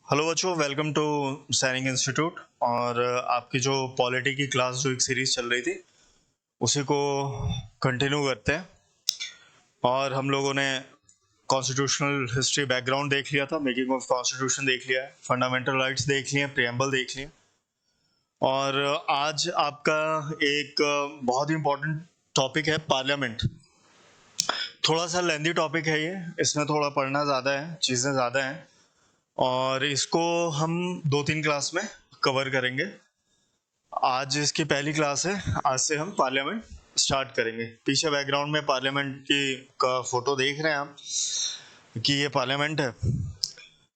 Hello बच्चों, welcome to सैनिक institute. और आपकी जो पॉलिटी की क्लास जो एक सीरीज चल रही थी उसी को कंटिन्यू करते हैं। और हम लोगों ने कॉन्स्टिट्यूशनल हिस्ट्री बैकग्राउंड देख लिया था, मेकिंग ऑफ कॉन्स्टिट्यूशन देख लिया है, फंडामेंटल राइट्स देख लिए, प्रियम्बल देख लिए। और आज आपका एक बहुत ही इंपॉर्टेंट टॉपिक है पार्लियामेंट। थोड़ा सा लेंदी टॉपिक है ये, इसमें थोड़ा पढ़ना ज़्यादा है, चीज़ें ज़्यादा हैं और इसको हम 2-3 क्लास में कवर करेंगे। आज इसकी पहली क्लास है, आज से हम पार्लियामेंट स्टार्ट करेंगे। पीछे बैकग्राउंड में पार्लियामेंट की का फोटो देख रहे हैं आप कि ये पार्लियामेंट है।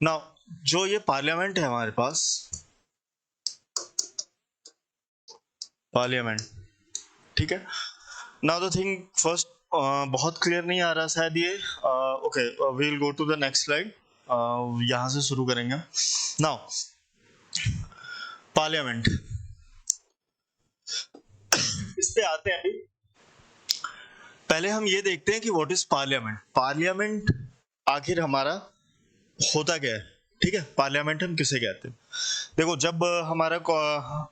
नाउ जो ये पार्लियामेंट है हमारे पास, पार्लियामेंट, ठीक है। नाउ द थिंग फर्स्ट, बहुत क्लियर नहीं आ रहा शायद ये। Okay, we will go to the next slide. यहां से शुरू करेंगे। नाउ पार्लियामेंट, इस पे आते हैं अभी। पहले हम ये देखते हैं कि व्हाट इज पार्लियामेंट। पार्लियामेंट आखिर हमारा होता क्या है, ठीक है। पार्लियामेंट हम किसे कहते हैं? देखो, जब हमारा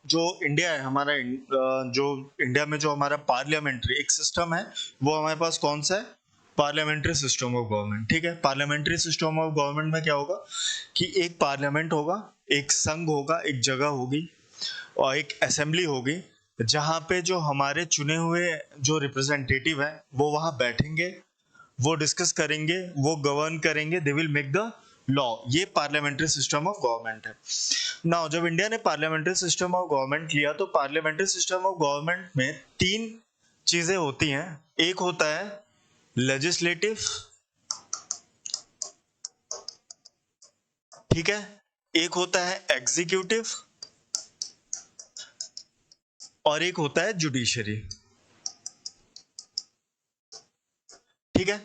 जो इंडिया है, हमारा जो इंडिया में जो हमारा पार्लियामेंट्री एक सिस्टम है, वो हमारे पास कौन सा है? पार्लियामेंट्री सिस्टम ऑफ गवर्नमेंट, ठीक है। पार्लियामेंट्री सिस्टम ऑफ गवर्नमेंट में क्या होगा कि एक पार्लियामेंट होगा, एक संघ होगा, एक जगह होगी और एक असेंबली होगी, जहां पे जो हमारे चुने हुए जो रिप्रेजेंटेटिव है वो वहां बैठेंगे, वो डिस्कस करेंगे, वो गवर्न करेंगे, they will make the law. ये पार्लियामेंट्री सिस्टम ऑफ गवर्नमेंट है। नाउ जब इंडिया ने पार्लियामेंट्री सिस्टम ऑफ गवर्नमेंट लिया तो पार्लियामेंट्री सिस्टम ऑफ गवर्नमेंट में 3 चीजें होती हैं। एक होता है लेजिस्लेटिव, ठीक है, एक होता है एग्जीक्यूटिव और एक होता है जुडिशरी, ठीक है।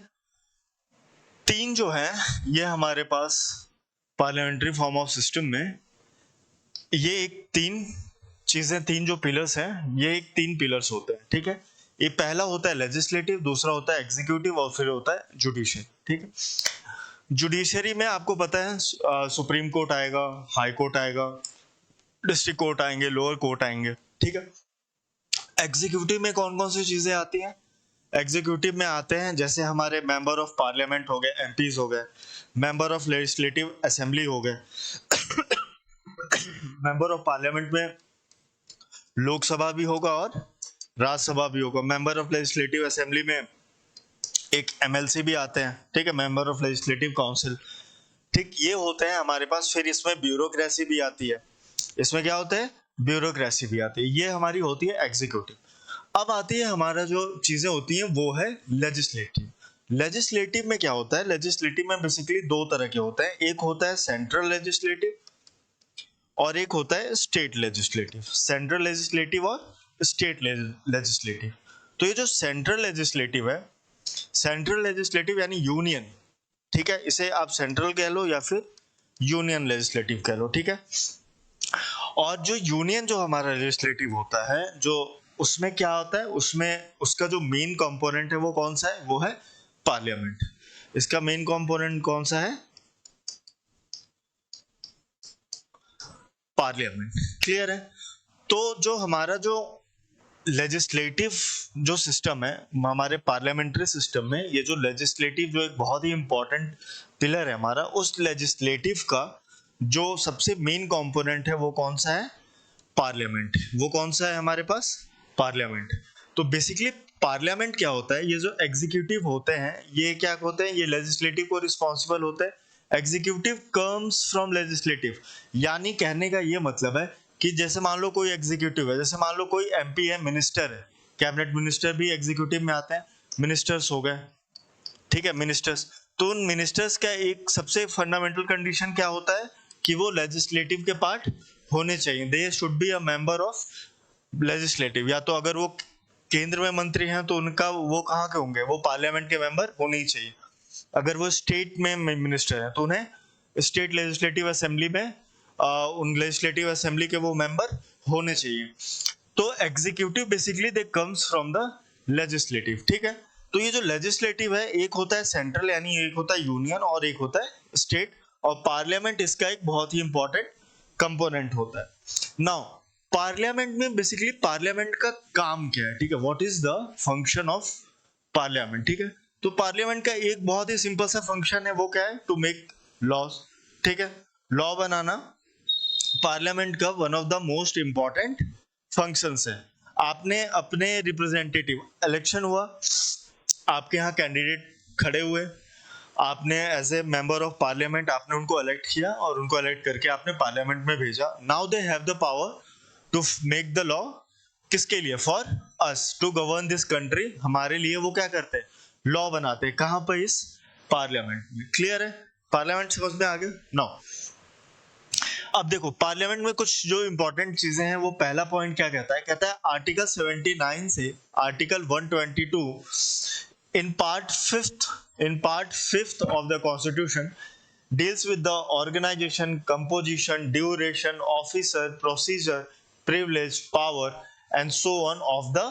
3 जो है ये हमारे पास पार्लियामेंट्री फॉर्म ऑफ सिस्टम में, ये एक 3 चीजें, 3 जो पिलर्स हैं, ये एक 3 पिलर्स होते हैं, ठीक है। ये पहला होता है लेजिस्लेटिव, दूसरा होता है एग्जीक्यूटिव और फिर होता है जुडिशरी, ठीक है। जुडिशरी में आपको पता है सुप्रीम कोर्ट आएगा, हाई कोर्ट आएगा, डिस्ट्रिक्ट कोर्ट आएंगे, लोअर कोर्ट आएंगे, ठीक है। एग्जीक्यूटिव में कौन कौन सी चीजें आती हैं? एग्जीक्यूटिव में आते हैं जैसे हमारे मेंबर ऑफ पार्लियामेंट हो गए, एमपीज हो गए, मेंबर ऑफ लेजिस्लेटिव असेंबली हो गए। मेंबर ऑफ पार्लियामेंट में लोकसभा भी होगा और राज्यसभा भी होगा। मेंबर ऑफ लेजिस्लेटिव असेंबली में एक एमएलसी भी आते हैं, ठीक है, मेंबर ऑफ लेजिस्लेटिव काउंसिल, ठीक, ये होते हैं हमारे पास। फिर इसमें ब्यूरोक्रेसी भी आती है, इसमें क्या होता है? ब्यूरोक्रेसी भी आती है। ये हमारी होती है एग्जीक्यूटिव। अब आती है हमारा जो चीजें होती हैं वो है लेजिस्लेटिव। लेजिस्लेटिव में क्या होता है? लेजिस्लेटिव में बेसिकली 2 तरह के होते हैं, एक होता है सेंट्रल लेजिस्लेटिव और एक होता है स्टेट लेजिस्लेटिव। सेंट्रल लेजिस्लेटिव और स्टेट लेजिस्लेटिव। तो ये जो सेंट्रल लेजिस्लेटिव है, सेंट्रल लेजिस्लेटिव यानी यूनियन, ठीक है, इसे आप सेंट्रल कह लो या फिर यूनियन लेजिस्लेटिव कह लो, ठीक है। और जो यूनियन जो हमारा लेजिस्लेटिव होता है, जो उसमें क्या होता है, उसमें उसका जो मेन कंपोनेंट है वो कौन सा है? वो है पार्लियामेंट। इसका मेन कंपोनेंट कौन सा है? पार्लियामेंट। क्लियर है? तो जो हमारा जो लेजिस्लेटिव जो सिस्टम है हमारे पार्लियामेंट्री सिस्टम में, ये जो लेजिस्लेटिव जो एक बहुत ही इंपॉर्टेंट पिलर है हमारा, उस लेजिस्लेटिव का जो सबसे मेन कंपोनेंट है वो कौन सा है? पार्लियामेंट। वो कौन सा है हमारे पास? पार्लियामेंट। तो बेसिकली पार्लियामेंट क्या होता है? ये जो एग्जीक्यूटिव होते हैं ये क्या होते हैं? ये लेजिस्लेटिव को रिस्पॉन्सिबल होते हैं। एग्जीक्यूटिव कम्स फ्रॉम लेजिस्लेटिव, यानी कहने का ये मतलब है कि जैसे मान लो कोई एग्जीक्यूटिव है, जैसे मान लो कोई एमपी है, मिनिस्टर है, कैबिनेट मिनिस्टर भी एग्जीक्यूटिव में आते हैं, मिनिस्टर्स हो गए, ठीक है, मिनिस्टर्स। तो उन मिनिस्टर्स का एक सबसे फंडामेंटल कंडीशन क्या होता है कि वो लेजिस्लेटिव के पार्ट होने चाहिए। They should be a member of legislative. या तो अगर वो केंद्र में मंत्री हैं तो उनका वो कहाँ के होंगे? वो पार्लियामेंट के मेंबर होने ही चाहिए। अगर वो स्टेट में मिनिस्टर हैं तो उन्हें स्टेट लेजिस्लेटिव असेंबली में उन लेजिस्लेटिव असेंबली के वो मेंबर होने चाहिए। तो executive basically they comes from the legislative, ठीक है। तो ये जो लेजिस्लेटिव है, एक होता है सेंट्रल यानी एक होता है यूनियन और एक होता है स्टेट और पार्लियामेंट इसका एक बहुत ही इंपॉर्टेंट कंपोनेंट होता है. नाउ पार्लियामेंट में बेसिकली पार्लियामेंट का काम क्या है, ठीक है, what is the function of parliament, ठीक है. तो पार्लियामेंट का एक बहुत ही सिंपल सा फंक्शन है, वो क्या है, टू मेक लॉज, ठीक है, लॉ बनाना पार्लियामेंट का one of the most important functions है. आपने अपने रिप्रेजेंटेटिव, इलेक्शन हुआ, आपके यहाँ कैंडिडेट खड़े हुए, आपने as a member of parliament आपने उनको इलेक्ट किया और उनको इलेक्ट करके आपने पार्लियामेंट में भेजा. Now they have the power to make the law, किसके लिए, for us to govern this country. हमारे लिए वो क्या करते हैं, लॉ बनाते हैं. कहां पर, इस पार्लियामेंट में. क्लियर है, पार्लियामेंट समझ में आ गया. नाउ अब देखो पार्लियामेंट में कुछ जो इंपॉर्टेंट चीजें हैं, वो पहला पॉइंट क्या कहता है, कहता है आर्टिकल 79 से article 122 in part fifth of the constitution deals with the organization, composition, duration, officer, procedure, privilege, power and so on of the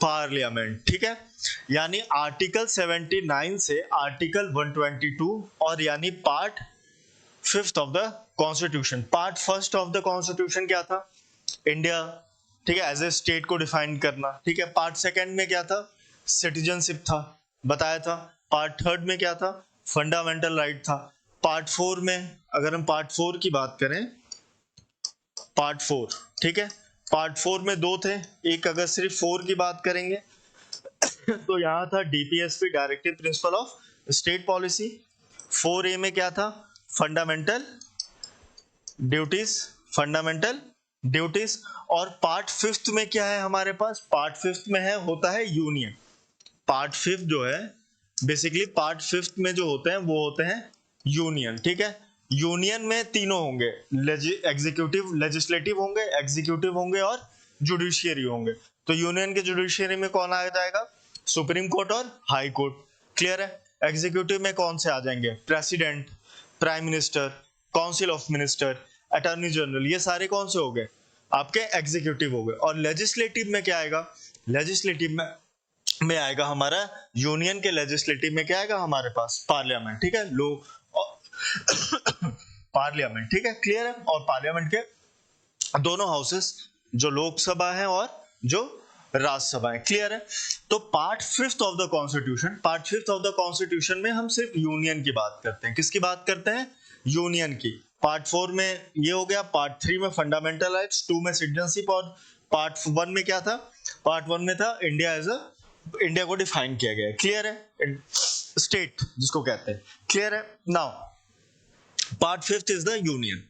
parliament. ठीक है, यानी आर्टिकल 79 से आर्टिकल 122 और यानी part fifth of the constitution. Part first of the constitution क्या था, India, ठीक है, एज ए स्टेट को डिफाइन करना, ठीक है. पार्ट सेकंड में क्या था, सिटीजनशिप था, बताया था. पार्ट थर्ड में क्या था, फंडामेंटल राइट था. पार्ट फोर में, अगर हम पार्ट फोर की बात करें, पार्ट फोर, ठीक है, पार्ट फोर में दो थे, एक अगर सिर्फ फोर की बात करेंगे तो यहाँ था DPSP, directive principle of state policy. 4A में क्या था, फंडामेंटल ड्यूटीज, फंडामेंटल ड्यूटीज. और पार्ट फिफ्थ में क्या है हमारे पास, पार्ट फिफ्थ में है, होता है यूनियन. पार्ट फिफ्थ जो है, बेसिकली पार्ट फिफ्थ में जो होते हैं वो होते हैं यूनियन, ठीक है. यूनियन में तीनों होंगे, एग्जीक्यूटिव, लेजिस्लेटिव होंगे, एग्जीक्यूटिव होंगे और जुडिशियरी होंगे. तो यूनियन के जुडिशियरी में कौन आ जाएगा, सुप्रीम कोर्ट और हाई कोर्ट. क्लियर है. एग्जीक्यूटिव में कौन से आ जाएंगे, president, prime minister, council of minister, attorney general, ये सारे कौन से हो गए, आपके एग्जीक्यूटिव हो गए. और लेजिस्लेटिव में क्या आएगा, लेजिस्लेटिव में आएगा हमारा, यूनियन के लेजिस्लेटिव में क्या आएगा हमारे पास, पार्लियामेंट, ठीक है, लो पार्लियामेंट, ठीक है. क्लियर है. और पार्लियामेंट के दोनों हाउसेस, जो लोकसभा है और जो राज्यसभा है. क्लियर है. तो part fifth of the constitution, part fifth of the constitution में हम सिर्फ यूनियन की बात करते हैं. किसकी बात करते हैं, यूनियन की. पार्ट फोर में ये हो गया, पार्ट थ्री में फंडामेंटल राइट्स, टू में सिटीजनशिप, और पार्ट वन में क्या था, पार्ट वन में था इंडिया एज अ, इंडिया को डिफाइन किया गया है. क्लियर है, स्टेट जिसको कहते हैं. क्लियर है. Now part fifth is the union.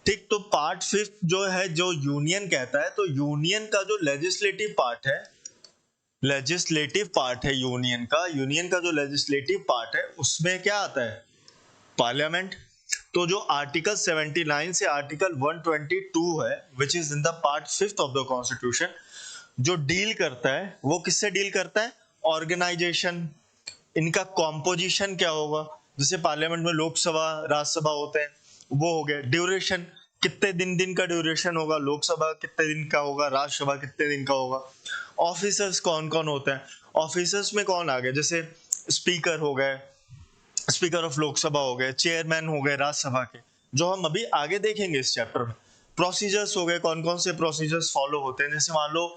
ठीक, तो पार्ट फिफ्थ जो है, जो यूनियन कहता है, तो यूनियन का जो लेजिस्लेटिव पार्ट है, लेजिस्लेटिव पार्ट है यूनियन का जो लेजिस्लेटिव पार्ट है, उसमें क्या आता है, पार्लियामेंट. तो जो आर्टिकल 79 से आर्टिकल 122 है, which is in the part fifth of the constitution, जो डील करता है, वो किससे डील करता है, ऑर्गेनाइजेशन, इनका कॉम्पोजिशन क्या होगा, जैसे पार्लियामेंट में लोकसभा, राज्यसभा होते हैं, वो हो गया. ड्यूरेशन, कितने दिन का ड्यूरेशन होगा, लोकसभा कितने दिन का होगा, राज्यसभा कितने दिन का होगा. ऑफिसर्स कौन कौन होते हैं, ऑफिसर्स में कौन आ गए, जैसे स्पीकर हो गए, स्पीकर ऑफ लोकसभा हो गए, चेयरमैन हो गए राज्यसभा के, जो हम अभी आगे देखेंगे इस चैप्टर में. प्रोसीजर्स हो गए, कौन कौन से प्रोसीजर्स फॉलो होते हैं, जैसे मान लो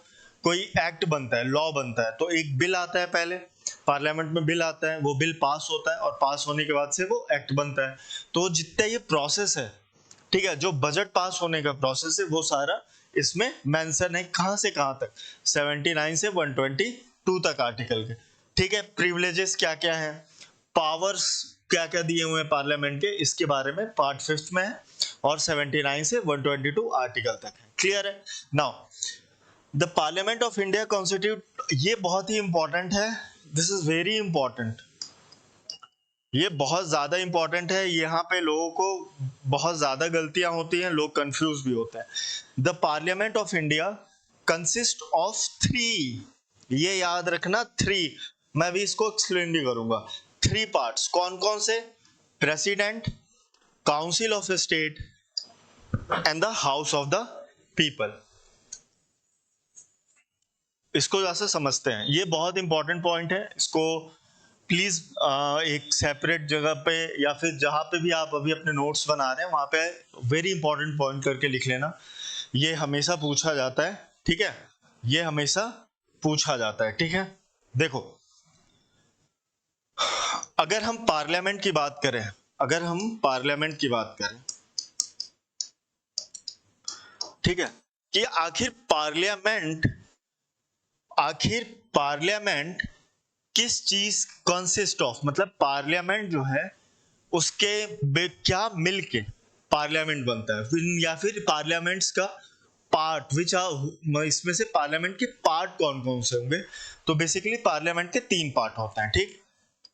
कोई एक्ट बनता है, लॉ बनता है, तो एक बिल आता है, पहले पार्लियामेंट में बिल आता है, वो बिल पास होता है और पास होने के बाद से वो एक्ट बनता है. तो जितना ये प्रोसेस है, ठीक है, जो बजट पास होने का प्रोसेस है, वो सारा इसमें मेंशन है, कहां से कहां तक, 79 से 122 तक आर्टिकल के. ठीक है. प्रिविलेजेस क्या क्या है, पावर्स क्या क्या दिए हुए हैं पार्लियामेंट के, इसके बारे में पार्ट फिफ्थ में है, और 79 से 122 आर्टिकल तक है. क्लियर है. Now the parliament of India constitute, ये बहुत ही इंपॉर्टेंट है, दिस इज वेरी इंपॉर्टेंट, ये बहुत ज्यादा इंपॉर्टेंट है. यहाँ पे लोगों को बहुत ज्यादा गलतियां होती हैं, लोग कंफ्यूज भी होते हैं. The parliament of India consist of 3, ये याद रखना 3, मैं भी इसको एक्सप्लेन भी करूंगा. 3 पार्ट्स, कौन कौन से, president, council of state and the house of the people. इसको जैसे समझते हैं, ये बहुत इंपॉर्टेंट पॉइंट है, इसको प्लीज एक सेपरेट जगह पे या फिर जहां पे भी आप अभी अपने नोट्स बना रहे हैं वहां पे वेरी इंपॉर्टेंट पॉइंट करके लिख लेना। ये हमेशा पूछा जाता है, ठीक है, ये हमेशा पूछा जाता है, ठीक है। देखो, अगर हम पार्लियामेंट की बात करें, अगर हम पार्लियामेंट की बात करें, ठीक है, कि आखिर पार्लियामेंट किस चीज कंसिस्ट ऑफ, मतलब पार्लियामेंट जो है उसके क्या मिलके पार्लियामेंट बनता है, या फिर पार्लियामेंट्स का पार्ट विच इसमें से पार्लियामेंट के पार्ट कौन कौन से होंगे। तो बेसिकली पार्लियामेंट के 3 पार्ट होते हैं, ठीक।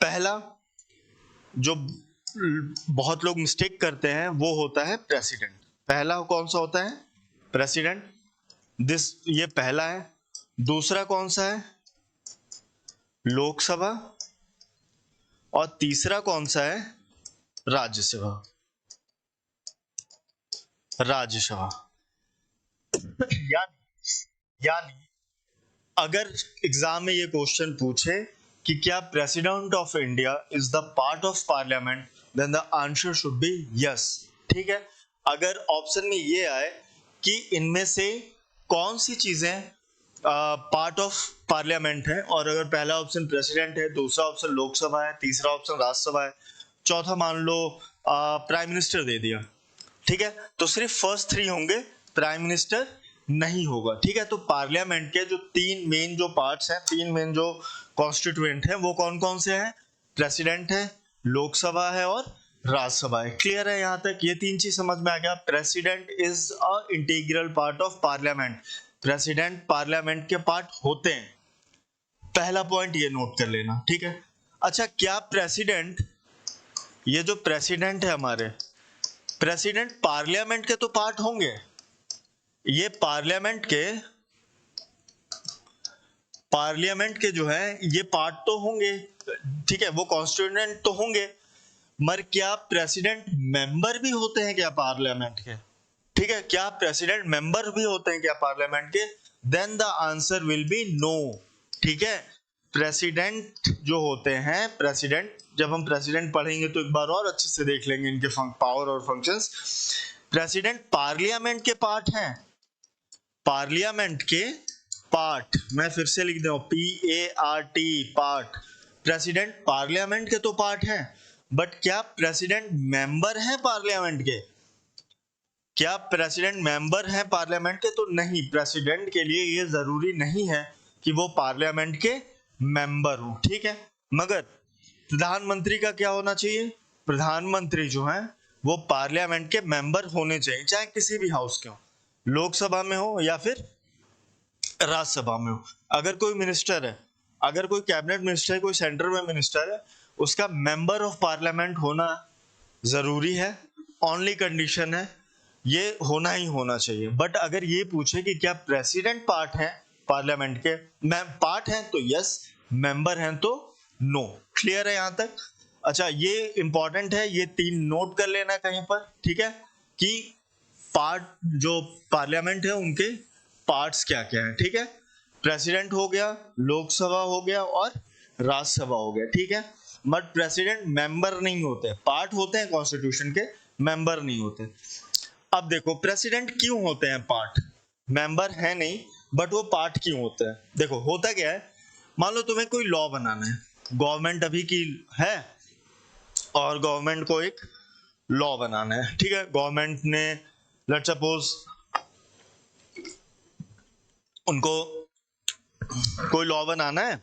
पहला जो बहुत लोग मिस्टेक करते हैं वो होता है प्रेसिडेंट। पहला कौन सा होता है? प्रेसिडेंट। ये पहला है। दूसरा कौन सा है? लोकसभा। और तीसरा कौन सा है? राज्यसभा। राज्यसभा। यानी अगर एग्जाम में ये क्वेश्चन पूछे कि क्या president of India is the part of parliament, then the answer should be yes, ठीक है। अगर ऑप्शन में ये आए कि इनमें से कौन सी चीजें पार्ट ऑफ पार्लियामेंट है, और अगर पहला ऑप्शन प्रेसिडेंट है, दूसरा ऑप्शन लोकसभा है, तीसरा ऑप्शन राज्यसभा है, चौथा मान लो प्राइम मिनिस्टर दे दिया, ठीक है, तो सिर्फ फर्स्ट 3 होंगे, प्राइम मिनिस्टर नहीं होगा, ठीक है। तो पार्लियामेंट के जो 3 मेन जो पार्ट्स हैं, 3 मेन जो कॉन्स्टिट्यूएंट हैं, वो कौन कौन से हैं? प्रेसिडेंट है, लोकसभा है और राज्यसभा है। क्लियर है यहां तक? ये 3 चीज समझ में आ गया। President is a integral part of parliament. President parliament के पार्ट होते हैं। पहला पॉइंट ये नोट कर लेना, ठीक है। अच्छा, क्या प्रेसिडेंट, ये जो प्रेसिडेंट है हमारे, प्रेसिडेंट पार्लियामेंट के तो पार्ट होंगे, ये पार्लियामेंट के जो है ये पार्ट तो होंगे, ठीक है, वो कॉन्स्टिट्यूएंट तो होंगे, मगर क्या प्रेसिडेंट मेंबर भी होते हैं क्या पार्लियामेंट के? ठीक है, क्या प्रेसिडेंट मेंबर भी होते हैं क्या पार्लियामेंट के? Then the answer will be no, ठीक है। प्रेसिडेंट जो होते हैं, प्रेसिडेंट, जब हम प्रेसिडेंट पढ़ेंगे तो एक बार और अच्छे से देख लेंगे इनके पावर और फंक्शंस। प्रेसिडेंट पार्लियामेंट के पार्ट हैं, पार्लियामेंट के पार्ट, मैं फिर से लिख दूं, PART, पार्ट। प्रेसिडेंट पार्लियामेंट के तो पार्ट हैं, बट क्या प्रेसिडेंट मेंबर हैं पार्लियामेंट के? क्या प्रेसिडेंट मेंबर हैं पार्लियामेंट के? तो नहीं, प्रेसिडेंट के लिए ये जरूरी नहीं है कि वो पार्लियामेंट के मेंबर हो, ठीक है। मगर प्रधानमंत्री का क्या होना चाहिए? प्रधानमंत्री जो है वो पार्लियामेंट के मेंबर होने चाहिए, चाहे किसी भी हाउस के हो, लोकसभा में हो या फिर राज्यसभा में हो। अगर कोई मिनिस्टर है, अगर कोई कैबिनेट मिनिस्टर है, कोई सेंटर में मिनिस्टर है, उसका मेंबर ऑफ पार्लियामेंट होना जरूरी है, ओनली कंडीशन है, ये होना ही होना चाहिए। बट अगर ये पूछे कि क्या प्रेसिडेंट पार्ट है पार्लियामेंट के, पार्ट है तो यस, मेंबर हैं तो नो। क्लियर है यहां तक? अच्छा, ये इंपॉर्टेंट है, ये 3 नोट कर लेना कहीं पर, ठीक है, कि पार्ट जो पार्लियामेंट है उनके पार्ट्स क्या क्या है, ठीक है। प्रेसिडेंट हो गया, लोकसभा हो गया और राज्यसभा हो गया, ठीक है। बट प्रेसिडेंट मेंबर नहीं होते, पार्ट होते हैं कॉन्स्टिट्यूशन के, मेंबर नहीं होते। अब देखो प्रेसिडेंट क्यों होते हैं पार्ट, मेंबर है नहीं बट वो पार्ट क्यों होते हैं? देखो होता क्या है, मान लो तुम्हें कोई लॉ बनाना है, गवर्नमेंट अभी की है और गवर्नमेंट को एक लॉ बनाना है, ठीक है। गवर्नमेंट ने लेट्स सपोज उनको कोई लॉ बनाना है,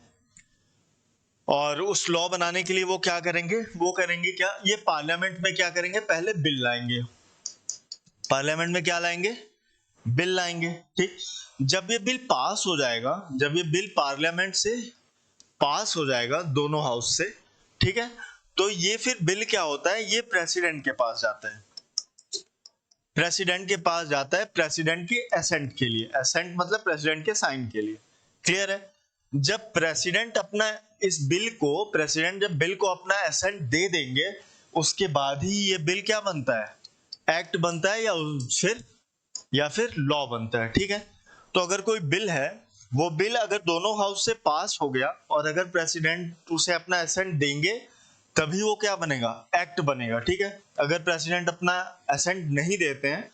और उस लॉ बनाने के लिए वो क्या करेंगे, वो करेंगे क्या, ये पार्लियामेंट में क्या करेंगे, पहले बिल लाएंगे, पार्लियामेंट में क्या लाएंगे, बिल लाएंगे, ठीक। जब ये बिल पास हो जाएगा, जब ये बिल पार्लियामेंट से पास हो जाएगा दोनों हाउस से, ठीक है, तो ये फिर बिल क्या होता है, ये प्रेसिडेंट के पास जाता है, प्रेसिडेंट के पास जाता है, प्रेसिडेंट की एसेंट के लिए, एसेंट मतलब प्रेसिडेंट के साइन के लिए। क्लियर है? जब प्रेसिडेंट अपना इस बिल को, प्रेसिडेंट जब बिल को अपना एसेंट दे देंगे, उसके बाद ही ये बिल क्या बनता है, एक्ट बनता है, या फिर लॉ बनता है, ठीक है। तो अगर कोई बिल है वो बिल अगर दोनों हाउस से पास हो गया और अगर प्रेसिडेंट उसे अपना एसेंट देंगे तभी वो क्या बनेगा, एक्ट बनेगा, ठीक है। अगर प्रेसिडेंट अपना एसेंट नहीं देते हैं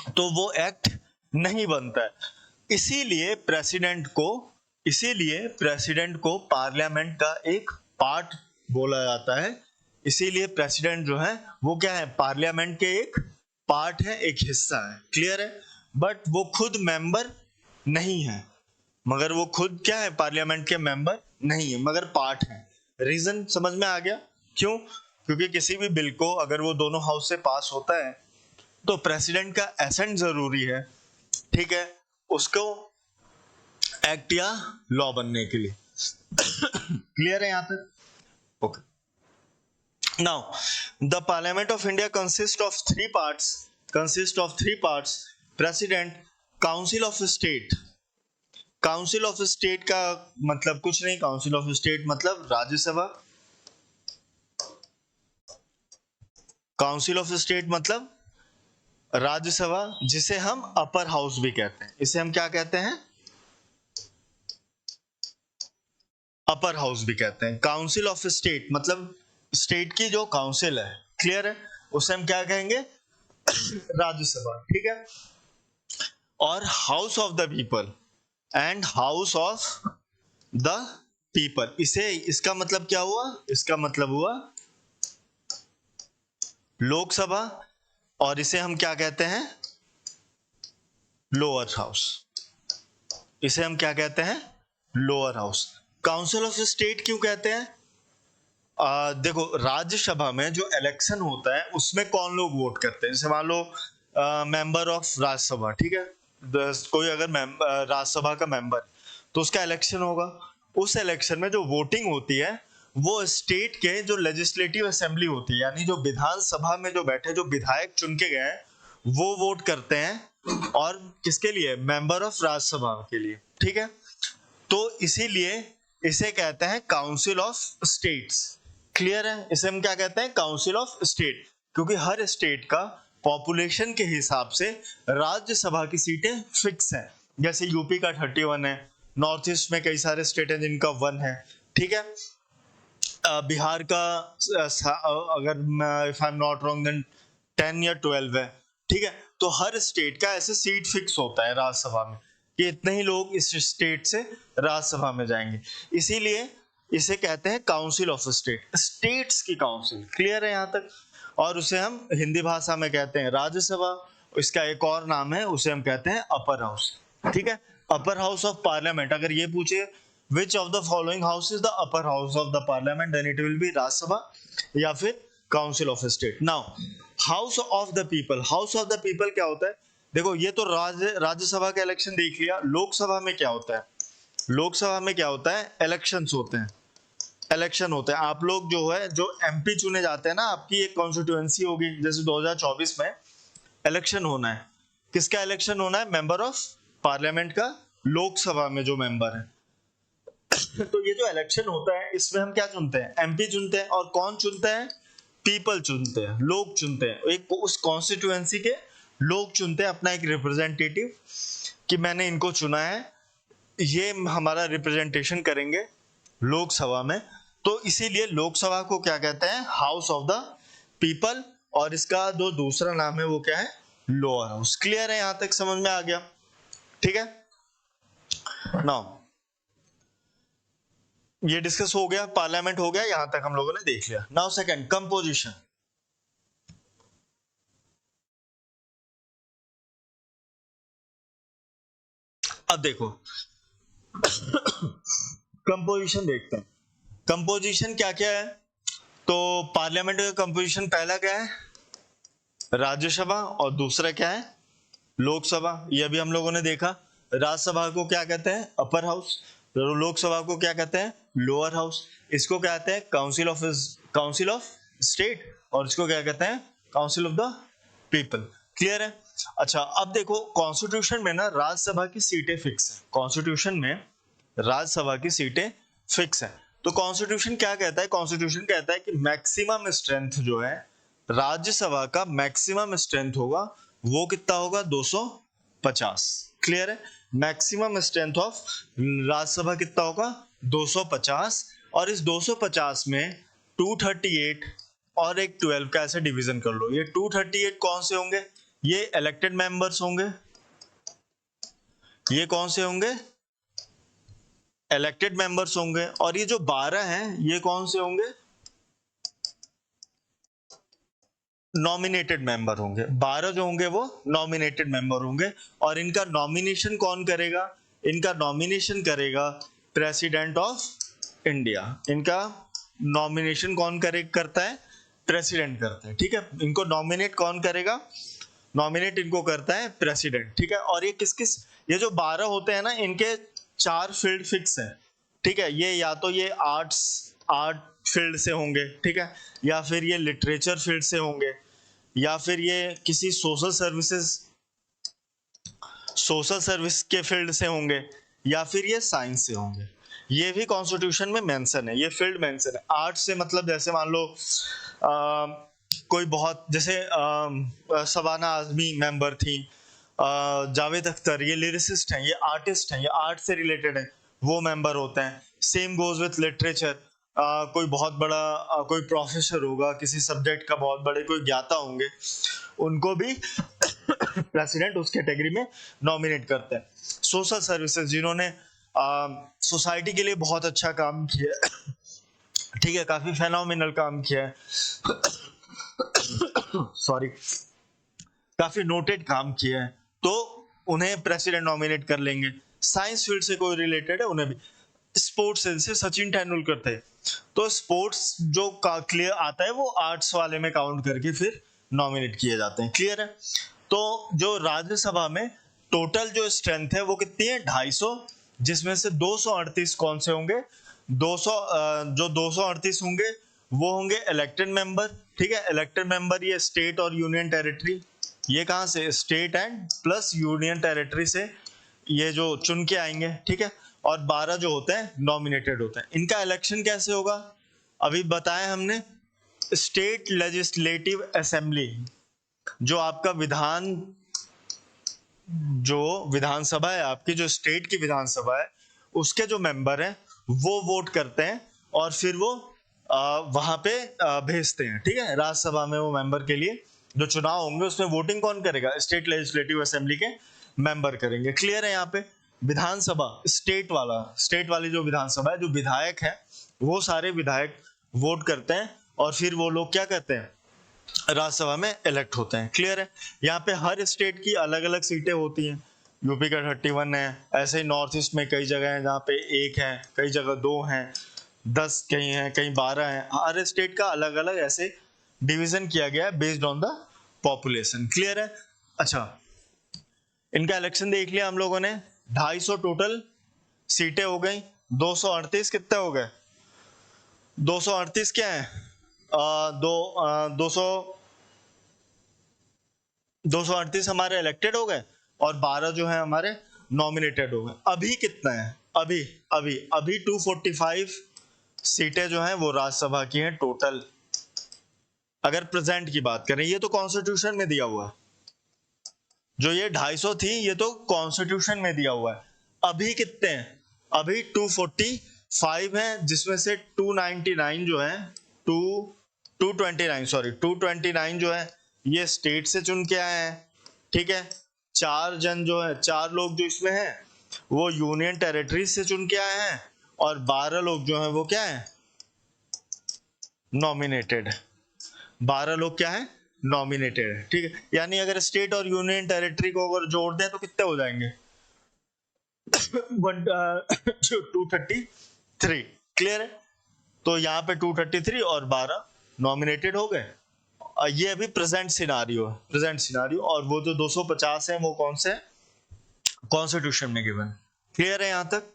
तो वो एक्ट नहीं बनता है। इसीलिए प्रेसिडेंट को पार्लियामेंट का एक पार्ट बोला जाता है। इसीलिए प्रेसिडेंट जो है वो क्या है, पार्लियामेंट के एक पार्ट है, एक हिस्सा है, क्लियर है। बट वो खुद मेंबर नहीं है, मगर वो खुद क्या है, पार्लियामेंट के मेंबर नहीं है, मगर पार्ट है। रीजन समझ में आ गया क्यों? क्योंकि किसी भी बिल को अगर वो दोनों हाउस से पास होता है तो प्रेसिडेंट का एसेंट जरूरी है, ठीक है, उसको एक्ट या लॉ बनने के लिए। क्लियर है यहां तक? Okay. Now, the Parliament of India consists of three parts. President, Council of State. Council of State का मतलब कुछ नहीं, Council of State मतलब राज्यसभा। Council of State मतलब राज्यसभा, जिसे हम अपर हाउस भी कहते हैं। इसे हम क्या कहते हैं? अपर हाउस भी कहते हैं। काउंसिल ऑफ स्टेट मतलब स्टेट की जो काउंसिल है, क्लियर है, उसे हम क्या कहेंगे? राज्यसभा, ठीक है। और house of the people and house of the people, इसे इसका मतलब क्या हुआ? इसका मतलब हुआ लोकसभा, और इसे हम क्या कहते हैं? Lower house. इसे हम क्या कहते हैं? Lower house. Council of state क्यों कहते हैं? देखो, राज्यसभा में जो इलेक्शन होता है उसमें कौन लोग वोट करते हैं? जैसे मान लो मेंबर ऑफ राज्यसभा, ठीक है, कोई अगर राज्यसभा का मेंबर, तो उसका इलेक्शन होगा। उस इलेक्शन में जो वोटिंग होती है वो स्टेट के जो लेजिस्लेटिव असेंबली होती है, यानी जो विधानसभा में जो बैठे जो विधायक चुन के गए हैं वो वोट करते हैं, और किसके लिए? मेंबर ऑफ राज्यसभा के लिए, ठीक है। तो इसीलिए इसे कहते हैं काउंसिल ऑफ स्टेट्स, क्लियर है। इसे हम क्या कहते हैं? काउंसिल ऑफ स्टेट, क्योंकि हर स्टेट का पॉपुलेशन के हिसाब से राज्यसभा की सीटें फिक्स हैं। जैसे यूपी का 31 है, नॉर्थ ईस्ट में कई सारे स्टेट हैं जिनका 1 है, ठीक है। बिहार का अगर if I am not wrong then 10 या 12 है, ठीक है। तो हर स्टेट का ऐसे सीट फिक्स होता है राज्यसभा में कि इतने ही लोग इस स्टेट से राज्यसभा में जाएंगे। इसीलिए इसे कहते हैं काउंसिल ऑफ स्टेट, स्टेट्स की काउंसिल, क्लियर है यहाँ तक। और उसे हम हिंदी भाषा में कहते हैं राज्यसभा। इसका एक और नाम है, उसे हम कहते हैं अपर हाउस, ठीक है, अपर हाउस ऑफ पार्लियामेंट। अगर ये पूछे which of the following house is the upper house of the parliament, then it will be राज्य सभा या फिर council of state. Now house of the people, house of the people क्या होता है? देखो, ये तो राज्यसभा का इलेक्शन देख लिया। लोकसभा में क्या होता है? लोकसभा में क्या होता है? इलेक्शंस होते हैं, इलेक्शन होते हैं। आप लोग जो है, जो एमपी चुने जाते हैं ना, आपकी एक कॉन्स्टिट्यूएंसी होगी, जैसे 2024 में इलेक्शन होना है। किसका इलेक्शन होना है? मेंबर ऑफ पार्लियामेंट का, लोकसभा में जो मेंबर है। तो ये जो इलेक्शन होता है इसमें हम क्या चुनते हैं? एमपी चुनते हैं। और कौन चुनते हैं? पीपल चुनते हैं, लोग चुनते हैं। एक उस कॉन्स्टिट्यूएंसी के लोग चुनते हैं अपना एक रिप्रेजेंटेटिव, कि मैंने इनको चुना है, ये हमारा रिप्रेजेंटेशन करेंगे लोकसभा में। तो इसीलिए लोकसभा को क्या कहते हैं? House of the people. और इसका जो दूसरा नाम है वो क्या है? Lower house. क्लियर है? यहां तक समझ में आ गया? ठीक है। नाउ ये डिस्कस हो गया, पार्लियामेंट हो गया, यहां तक हम लोगों ने देख लिया। Now second, composition. अब देखो कंपोजिशन देखते हैं। कंपोजिशन क्या क्या है? तो पार्लियामेंट का कंपोजिशन पहला क्या है? राज्यसभा, और दूसरा क्या है? लोकसभा। ये भी हम लोगों ने देखा। राज्यसभा को क्या कहते हैं? Upper house. लोकसभा को क्या कहते हैं? Lower house. इसको क्या कहते हैं? Council of state. और इसको क्या कहते हैं? Council of the people. Clear है? अच्छा, अब देखो, कॉन्स्टिट्यूशन में ना राज्यसभा की सीटें फिक्स है। कॉन्स्टिट्यूशन में राज्यसभा की सीटें फिक्स है। तो कॉन्स्टिट्यूशन क्या कहता है? कॉन्स्टिट्यूशन कहता है कि मैक्सिमम स्ट्रेंथ जो है राज्यसभा का, मैक्सिमम स्ट्रेंथ होगा वो कितना होगा? 250। क्लियर है? मैक्सिमम स्ट्रेंथ ऑफ राज्यसभा कितना होगा 250, और इस 250 में 238 और एक 12 का ऐसे डिवीजन कर लो। ये 238 कौन से होंगे, ये इलेक्टेड मेंबर्स होंगे, ये कौन से होंगे, इलेक्टेड मेंबर्स होंगे, और ये जो 12 हैं ये कौन से होंगे, नॉमिनेटेड मेंबर होंगे। 12 जो होंगे वो नॉमिनेटेड मेंबर होंगे, और इनका नॉमिनेशन कौन करेगा, इनका नॉमिनेशन करेगा प्रेसिडेंट ऑफ इंडिया। इनका नॉमिनेशन कौन करता है, प्रेसिडेंट करता है, ठीक है। इनको नॉमिनेट कौन करेगा, नॉमिनेट इनको करता है प्रेसिडेंट, ठीक है। और ये किस किस, ये जो 12 होते हैं ना, इनके 4 फील्ड फिक्स है, ठीक है। ये या तो ये आर्ट फील्ड से होंगे, ठीक है, या फिर ये लिटरेचर फील्ड से होंगे, या फिर ये किसी सोशल सर्विस के फील्ड से होंगे, या फिर ये साइंस से होंगे। ये भी कॉन्स्टिट्यूशन में मेंशन है, ये फील्ड मेंशन है। आर्ट से मतलब जैसे मान लो कोई बहुत, जैसे शबाना आजमी मेंबर थी, जावेद अख्तर, ये लिरिसिस्ट हैं, ये आर्टिस्ट हैं, ये आर्ट से रिलेटेड है, वो मेंबर होते हैं। सेम गोज विथ लिटरेचर, कोई बहुत बड़ा कोई प्रोफेसर होगा किसी सब्जेक्ट का, बहुत बड़े कोई ज्ञाता होंगे, उनको भी प्रेसिडेंट उस कैटेगरी में नॉमिनेट करते हैं। सोशल सर्विसेज, जिन्होंने सोसाइटी के लिए बहुत अच्छा काम किया, ठीक है, काफी फेनोमिनल काम किया है, सॉरी, काफी नोटेड काम किया है, तो उन्हें प्रेसिडेंट नॉमिनेट कर लेंगे। साइंस फील्ड से कोई रिलेटेड है उन्हें भी। स्पोर्ट्स से सचिन तेंदुलकर थे, तो स्पोर्ट्स जो क्लियर आता है वो आर्ट्स वाले में काउंट करके फिर नॉमिनेट किए जाते हैं। क्लियर है। तो जो राज्यसभा में टोटल जो स्ट्रेंथ है वो कितनी है, 250, जिसमें से 238 कौन से होंगे, 200 जो 238 होंगे वो होंगे इलेक्टेड मेंबर, ठीक है। इलेक्टेड मेंबर ये स्टेट और यूनियन टेरिटरी, ये कहां से, state and plus union territory से ये जो चुन के आएंगे, ठीक है। और 12 जो होते हैं नॉमिनेटेड होते हैं। इनका इलेक्शन कैसे होगा, अभी बताया हमने, स्टेट लेजिस्लेटिव असेंबली, जो आपका जो विधानसभा है आपकी, जो स्टेट की विधानसभा है, उसके जो मेंबर हैं वो वोट करते हैं, और फिर वो वहां पे भेजते हैं, ठीक है। राज्यसभा में वो मेंबर के लिए जो चुनाव होंगे उसमें वोटिंग कौन करेगा, स्टेट लेजिस्लेटिव असेंबली के मेंबर करेंगे। क्लियर है। यहाँ पे विधानसभा स्टेट वाली जो विधानसभा है, जो विधायक है वो सारे विधायक वोट करते हैं, और फिर वो लोग क्या करते हैं, राज्यसभा में इलेक्ट होते हैं। क्लियर है। यहाँ पे हर स्टेट की अलग अलग सीटें होती हैं। यूपी का 31 है, ऐसे ही नॉर्थ ईस्ट में कई जगह है जहाँ पे 1 है, कई जगह 2 हैं, 10 कहीं है, कहीं 12 है। हर स्टेट का अलग अलग ऐसे डिवीजन किया गया है based on the population. Clear है। अच्छा, इनका इलेक्शन देख लिया हम लोगों ने। 250 टोटल सीटें हो गई, 238 कितने हो गए, 238 क्या है, दो सौ 238 हमारे इलेक्टेड हो गए, और 12 जो है हमारे नॉमिनेटेड हो गए। अभी कितना है, अभी अभी अभी 245 सीटें जो हैं वो राज्यसभा की हैं टोटल। अगर प्रेजेंट की बात करें, ये तो कॉन्स्टिट्यूशन में दिया हुआ है, जो ये 250 थी ये तो कॉन्स्टिट्यूशन में दिया हुआ है। अभी कितने हैं, अभी 245 हैं, जिसमें से 299 जो है, 229 जो है ये स्टेट से चुन के आए हैं, ठीक है। 4 जन जो है, 4 लोग जो इसमें हैं वो यूनियन टेरिटरी से चुन के आए हैं, और 12 लोग जो हैं वो क्या है, नॉमिनेटेड। 12 लोग क्या है, नॉमिनेटेड है, ठीक है। यानी अगर स्टेट और यूनियन टेरिटरी को अगर जोड़ दें तो कितने हो जाएंगे, 233। क्लियर है। तो यहाँ पे 233 और 12 नॉमिनेटेड हो गए। ये अभी प्रेजेंट सिनारियो है, प्रेजेंट सिनारियो। और वो जो 250 है वो कौन से कॉन्स्टिट्यूशन में गिवन। क्लियर है यहाँ तक।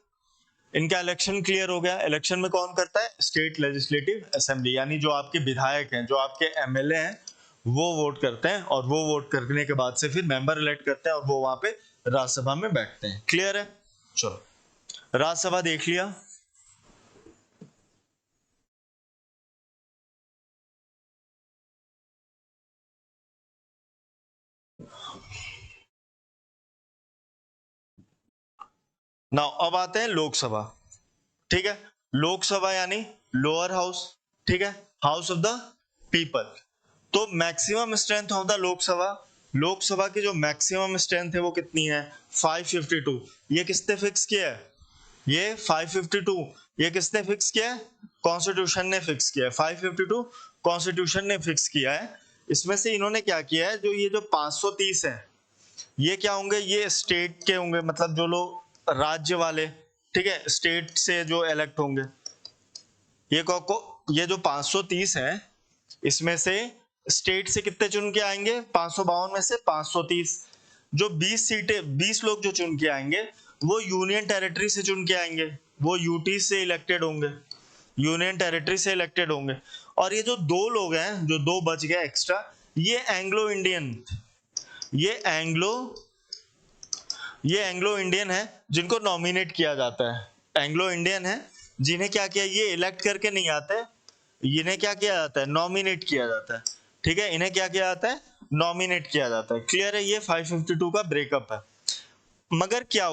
इनका इलेक्शन क्लियर हो गया। इलेक्शन में कौन करता है, स्टेट लेजिस्लेटिव असेंबली, यानी जो आपके विधायक हैं, जो आपके एमएलए हैं, वो वोट करते हैं, और वो वोट करने के बाद से फिर मेंबर इलेक्ट करते हैं, और वो वहां पे राज्यसभा में बैठते हैं। क्लियर है। चलो, राज्यसभा देख लिया। नाउ अब आते हैं लोकसभा, ठीक है। लोकसभा यानी लोअर हाउस, ठीक है, हाउस ऑफ द पीपल। तो maximum strength of the Lok Sabha, Lok Sabha की जो मैक्सिमम स्ट्रेंथ है वो कितनी है? 552। ये किसने फिक्स किया है? ये 552 ये किसने फिक्स किया है? कॉन्स्टिट्यूशन ने फिक्स किया है। 552 कॉन्स्टिट्यूशन ने फिक्स किया है। इसमें से इन्होंने क्या किया है, जो ये जो 530 है ये क्या होंगे? ये स्टेट के होंगे, मतलब जो लोग राज्य वाले, ठीक है, स्टेट से जो इलेक्ट होंगे। ये जो 530 है इसमें से स्टेट से कितने चुन के आएंगे? 552 में से 530। जो 20 सीटें, 20 लोग जो चुन के आएंगे वो यूनियन टेरिटरी से चुन के आएंगे, वो यूटी से इलेक्टेड होंगे, यूनियन टेरिटरी से इलेक्टेड होंगे। और ये जो दो लोग हैं, जो दो बच गए एक्स्ट्रा, ये एंग्लो इंडियन, ये एंग्लो इंडियन है जिनको नॉमिनेट किया जाता है। एंग्लो इंडियन है जिन्हें क्या किया, ये इलेक्ट करके नहीं आते, इन्हें क्या किया जाता है? नॉमिनेट किया जाता है, ठीक है, इन्हें क्या किया जाता है? नॉमिनेट किया जाता है। क्लियर है? ये 552 का ब्रेकअप है। मगर क्या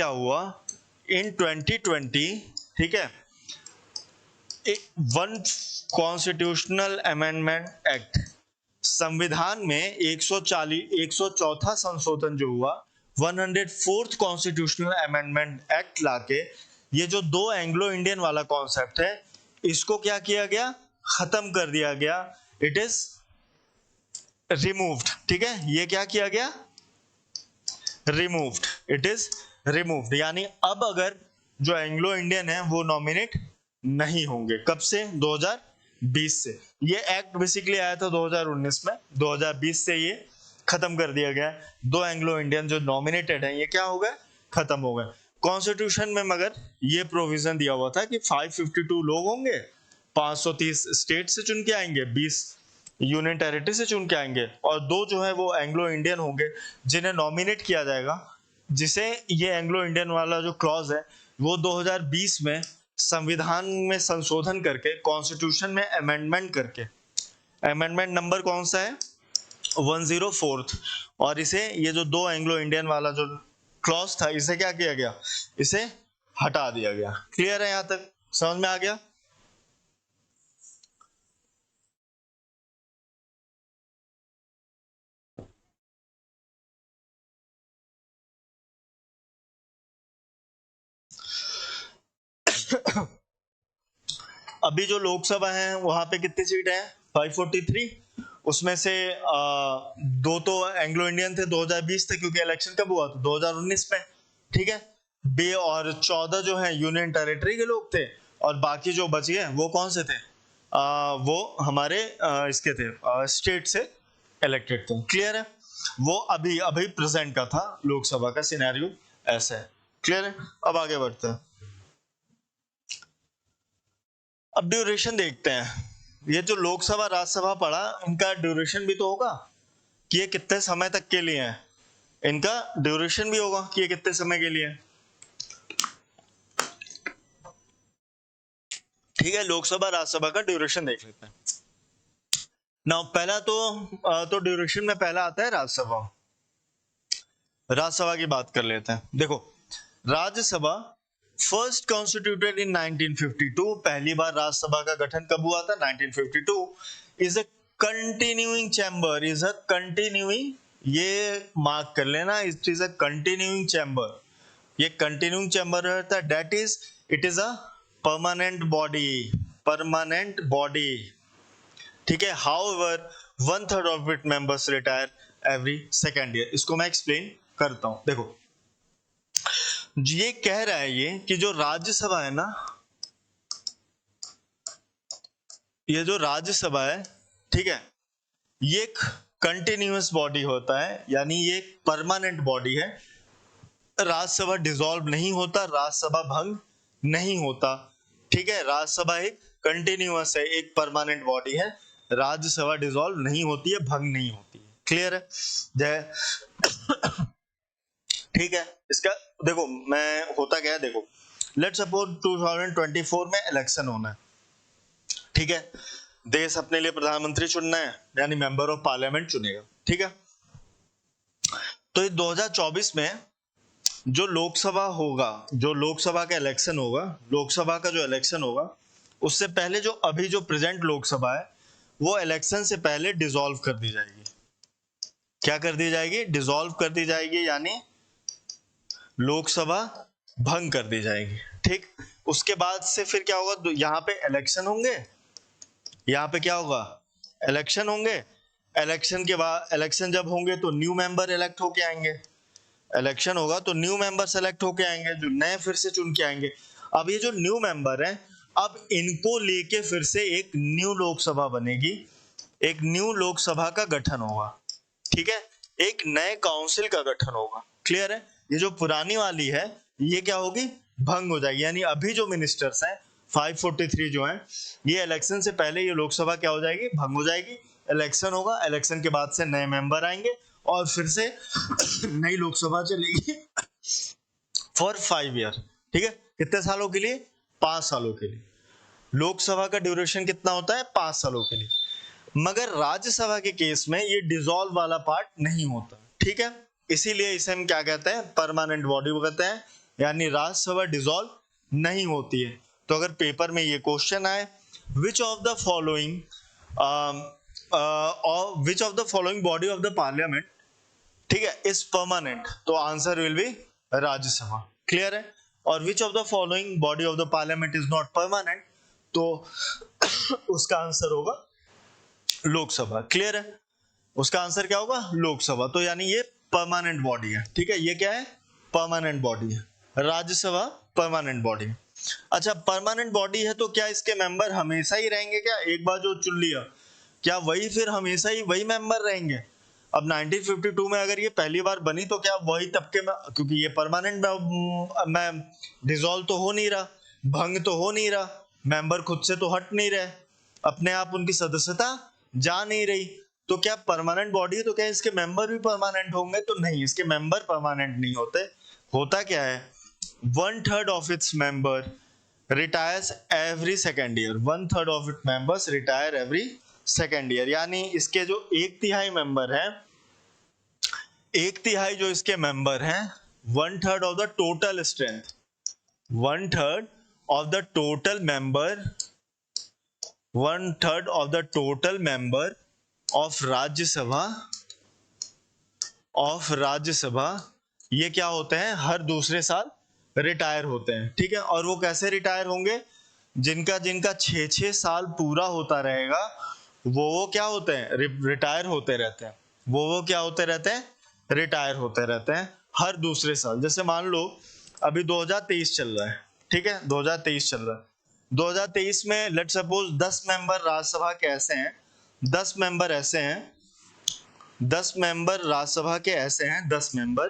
हुआ इन 2020, ठीक है, वन कॉन्स्टिट्यूशनल अमेंडमेंट एक्ट, संविधान में 104 संशोधन जो हुआ, 104th कॉन्स्टिट्यूशनल अमेंडमेंट एक्ट लाके ये जो दो एंग्लो इंडियन वाला कॉन्सेप्ट है इसको क्या किया गया? खत्म कर दिया गया। इट इज रिमूव्ड, ठीक है, ये क्या किया गया? Removed, it is removed. यानी अब अगर जो एंग्लो इंडियन है वो नॉमिनेट नहीं होंगे। कब से? 2020 से। ये एक्ट बेसिकली आया था 2019 में, 2020 से ये खत्म कर दिया गया। दो एंग्लो इंडियन जो नॉमिनेटेड हैं ये क्या हो गए? खत्म हो गए। कॉन्स्टिट्यूशन में मगर ये प्रोविजन दिया हुआ था कि 552 लोग होंगे, 530 स्टेट से चुन के आएंगे, 20 यूनियन टेरिटरी से चुन के आएंगे, और दो जो है वो एंग्लो इंडियन होंगे जिन्हें नॉमिनेट किया जाएगा। जिसे ये एंग्लो इंडियन वाला जो क्लॉज है वो 2020 में संविधान में संशोधन करके, कॉन्स्टिट्यूशन में अमेंडमेंट करके, अमेंडमेंट नंबर कौन सा है? 104th। और इसे, ये जो दो एंग्लो इंडियन वाला जो क्लॉज था, इसे क्या किया गया? इसे हटा दिया गया। क्लियर है? यहां तक समझ में आ गया? अभी जो लोकसभा है वहां पे कितनी सीट है? 543। उसमें से दो तो एंग्लो इंडियन थे 2020 तक, क्योंकि इलेक्शन कब हुआ था? 2019 में, ठीक है। बे और 14 जो है यूनियन टेरिटरी के लोग थे, और बाकी जो बच गए वो कौन से थे? वो हमारे इसके थे, स्टेट से इलेक्टेड थे। क्लियर है? वो अभी अभी प्रेजेंट का था लोकसभा का सिनेरियो ऐसा है। क्लियर है? अब आगे बढ़ते हैं। अब ड्यूरेशन देखते हैं। ये जो लोकसभा राज्यसभा पढ़ा, इनका ड्यूरेशन भी तो होगा कि ये कितने समय तक के लिए है। इनका ड्यूरेशन भी होगा कि ये कितने समय के लिए है। ठीक है, लोकसभा राज्यसभा का ड्यूरेशन देख लेते हैं। नाउ पहला तो ड्यूरेशन में पहला आता है राज्यसभा। राज्यसभा की बात कर लेते हैं। देखो, राज्यसभा फर्स्ट कॉन्स्टिट्यूटेड इन 1952। पहली बार राज्यसभा का गठन कब हुआ था? 1952। Is a continuing chamber, is a continuing, ये मार्क कर लेना, it is a continuing chamber. ये कंटिन्यूइंग चैम्बर रहता है, that is, it is a permanent body, permanent body, ठीक है। However 1/3 of it members retire every second year. इसको मैं एक्सप्लेन करता हूं। देखो, ये कह रहा है ये कि जो राज्यसभा है ना, ये जो राज्यसभा है, ठीक है, ये एक कंटिन्यूअस बॉडी होता है, यानी ये एक परमानेंट बॉडी है। राज्यसभा डिसॉल्व नहीं होता, राज्यसभा भंग नहीं होता, ठीक है। राज्यसभा एक कंटिन्यूअस है, एक परमानेंट बॉडी है, राज्यसभा डिसॉल्व नहीं होती है, भंग नहीं होती है। क्लियर है? जय, ठीक है। इसका देखो, मैं होता क्या है, देखो, लेट्स सपोज 2024 में इलेक्शन होना है, ठीक है। देश अपने लिए प्रधानमंत्री चुनना है, यानी मेंबर ऑफ पार्लियामेंट चुनेगा, ठीक है। तो ये 2024 में जो लोकसभा होगा, जो लोकसभा का इलेक्शन होगा, लोकसभा का जो इलेक्शन होगा, उससे पहले जो अभी जो प्रेजेंट लोकसभा है वो इलेक्शन से पहले डिसॉल्व कर दी जाएगी। क्या कर दी जाएगी? डिसॉल्व कर दी जाएगी, यानी लोकसभा भंग कर दी जाएगी। ठीक, उसके बाद से फिर क्या होगा? यहाँ पे इलेक्शन होंगे, यहाँ पे क्या होगा? इलेक्शन होंगे। इलेक्शन के बाद, इलेक्शन जब होंगे तो न्यू मेंबर इलेक्ट होके आएंगे। इलेक्शन होगा तो न्यू मेंबर सेलेक्ट होके आएंगे, जो नए फिर से चुन के आएंगे। अब ये जो न्यू मेंबर है, अब इनको लेके फिर से एक न्यू लोकसभा बनेगी, एक न्यू लोकसभा का गठन होगा। ठीक है, एक नए काउंसिल का गठन होगा। क्लियर है? ये जो पुरानी वाली है ये क्या होगी? भंग हो जाएगी। यानी अभी जो मिनिस्टर्स हैं 543 जो हैं, ये इलेक्शन से पहले ये लोकसभा क्या हो जाएगी? भंग हो जाएगी। इलेक्शन होगा, इलेक्शन के बाद से नए मेंबर आएंगे और फिर से नई लोकसभा चलेगी फॉर 5 ईयर। ठीक है, कितने सालों के लिए? 5 सालों के लिए। लोकसभा का ड्यूरेशन कितना होता है? 5 सालों के लिए। मगर राज्यसभा के केस में ये डिसॉल्व वाला पार्ट नहीं होता। ठीक है, इसीलिए इसे हम क्या कहते हैं? परमानेंट बॉडी कहते हैं, यानी राज्यसभा डिसॉल्व नहीं होती है। तो अगर पेपर में ये क्वेश्चन आए, which of the following body of the parliament, ठीक है, इज परमानेंट, तो answer will B Rajya Sabha. Clear है? और which of the following body of the parliament is not permanent, तो उसका आंसर होगा लोकसभा। क्लियर है? उसका आंसर क्या होगा? लोकसभा। तो यानी ये परमानेंट बॉडी है। ठीक है, ये क्या है? परमानेंट बॉडी है। राज्यसभा परमानेंट बॉडी है। अच्छा, परमानेंट बॉडी है तो क्या इसके मेंबर हमेशा ही रहेंगे? क्या एक बार जो चुन लिया, क्या वही फिर हमेशा ही वही मेंबर रहेंगे? अब 1952 में अगर ये पहली बार बनी तो क्या वही तबके में, क्योंकि ये परमानेंट में डिसॉल्व तो हो नहीं रहा, भंग तो हो नहीं रहा, मेंबर खुद से तो हट नहीं रहे, अपने आप उनकी सदस्यता जा नहीं रही, तो क्या परमानेंट बॉडी है तो क्या इसके मेंबर भी परमानेंट होंगे? तो नहीं, इसके मेंबर परमानेंट नहीं होते। होता क्या है? 1/3 of its member retires every second year. 1/3 of it members retire every second year. यानी इसके जो 1/3 मेंबर हैं, 1/3 जो इसके मेंबर हैं, 1/3 of the total strength, 1/3 of the total member, 1/3 of the total member of Rajya Sabha, ये क्या होते हैं? हर दूसरे साल रिटायर होते हैं। ठीक है, और वो कैसे रिटायर होंगे? जिनका 6 साल पूरा होता रहेगा वो क्या होते हैं? रिटायर होते रहते हैं। वो क्या होते रहते हैं? रिटायर होते रहते हैं हर दूसरे साल। जैसे मान लो अभी 2023 चल रहा है, ठीक है, 2023 चल रहा है, 2023 में लेट सपोज 10 मेंबर राज्यसभा के ऐसे हैं, 10 मेंबर ऐसे हैं, 10 मेंबर राज्यसभा के ऐसे हैं, 10 मेंबर,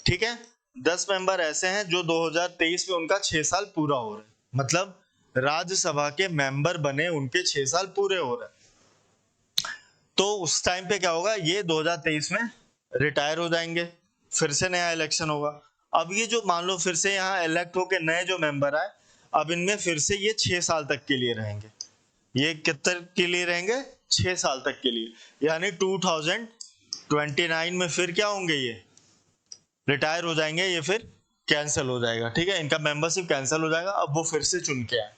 ठीक है, 10 मेंबर ऐसे हैं जो 2023 में उनका 6 साल पूरा हो रहा है, मतलब राज्यसभा के मेंबर बने उनके 6 साल पूरे हो रहे हैं। तो उस टाइम पे क्या होगा? ये 2023 में रिटायर हो जाएंगे, फिर से नया इलेक्शन होगा। अब ये जो मान लो फिर से यहाँ इलेक्ट होके नए जो मेंबर आए, अब इनमें फिर से ये 6 साल तक के लिए रहेंगे। ये कितने के लिए रहेंगे? 6 साल तक के लिए। यानी 2029 में फिर क्या होंगे? ये रिटायर हो जाएंगे, ये फिर कैंसिल हो जाएगा। ठीक है, इनका मेंबरशिप कैंसिल हो जाएगा। अब वो फिर से चुन के आए।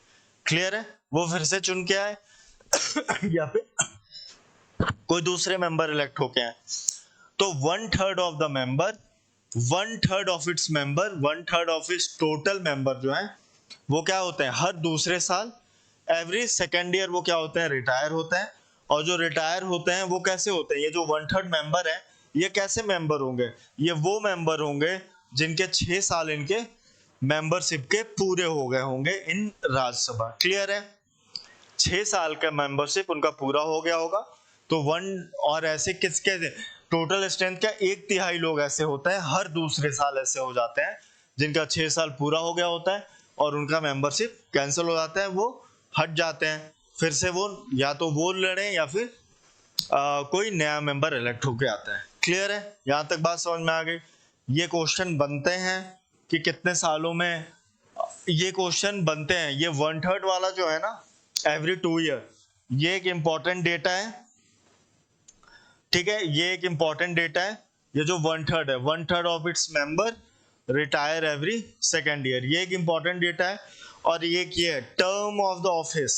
क्लियर है? वो फिर से चुन के आए या फिर कोई दूसरे मेंबर इलेक्ट होके आए। तो 1/3 of the member, 1/3 of its member, 1/3 of its total member जो है वो क्या होते हैं? हर दूसरे साल, एवरी सेकेंड ईयर वो क्या होते हैं? रिटायर होते हैं। और जो रिटायर होते हैं वो कैसे होते हैं? ये जो 1/3 मेंबर है, ये कैसे मेंबर होंगे? ये वो मेंबर होंगे जिनके 6 साल इनके मेंबरशिप के पूरे हो गए होंगे इन राज्यसभा। क्लियर है? 6 साल का मेंबरशिप उनका पूरा हो गया होगा। तो और ऐसे किसके टोटल स्ट्रेंथ का 1/3 लोग ऐसे होते हैं, हर दूसरे साल ऐसे हो जाते हैं जिनका 6 साल पूरा हो गया होता है और उनका मेंबरशिप कैंसिल हो जाता है, वो हट जाते हैं। फिर से वो या तो वो लड़े या फिर कोई नया मेंबर इलेक्ट होके आता है। क्लियर है? यहां तक बात समझ में आ गई? ये क्वेश्चन बनते हैं कि कितने सालों में ये क्वेश्चन बनते हैं। ये 1/3 वाला जो है ना, एवरी 2 ईयर, ये एक इंपॉर्टेंट डेटा है। ठीक है, ये एक इंपॉर्टेंट डेटा है। ये जो 1/3 है, 1/3 of its member, retire every second year, ये एक इंपॉर्टेंट डेटा है। और ये क्या है, term of the office,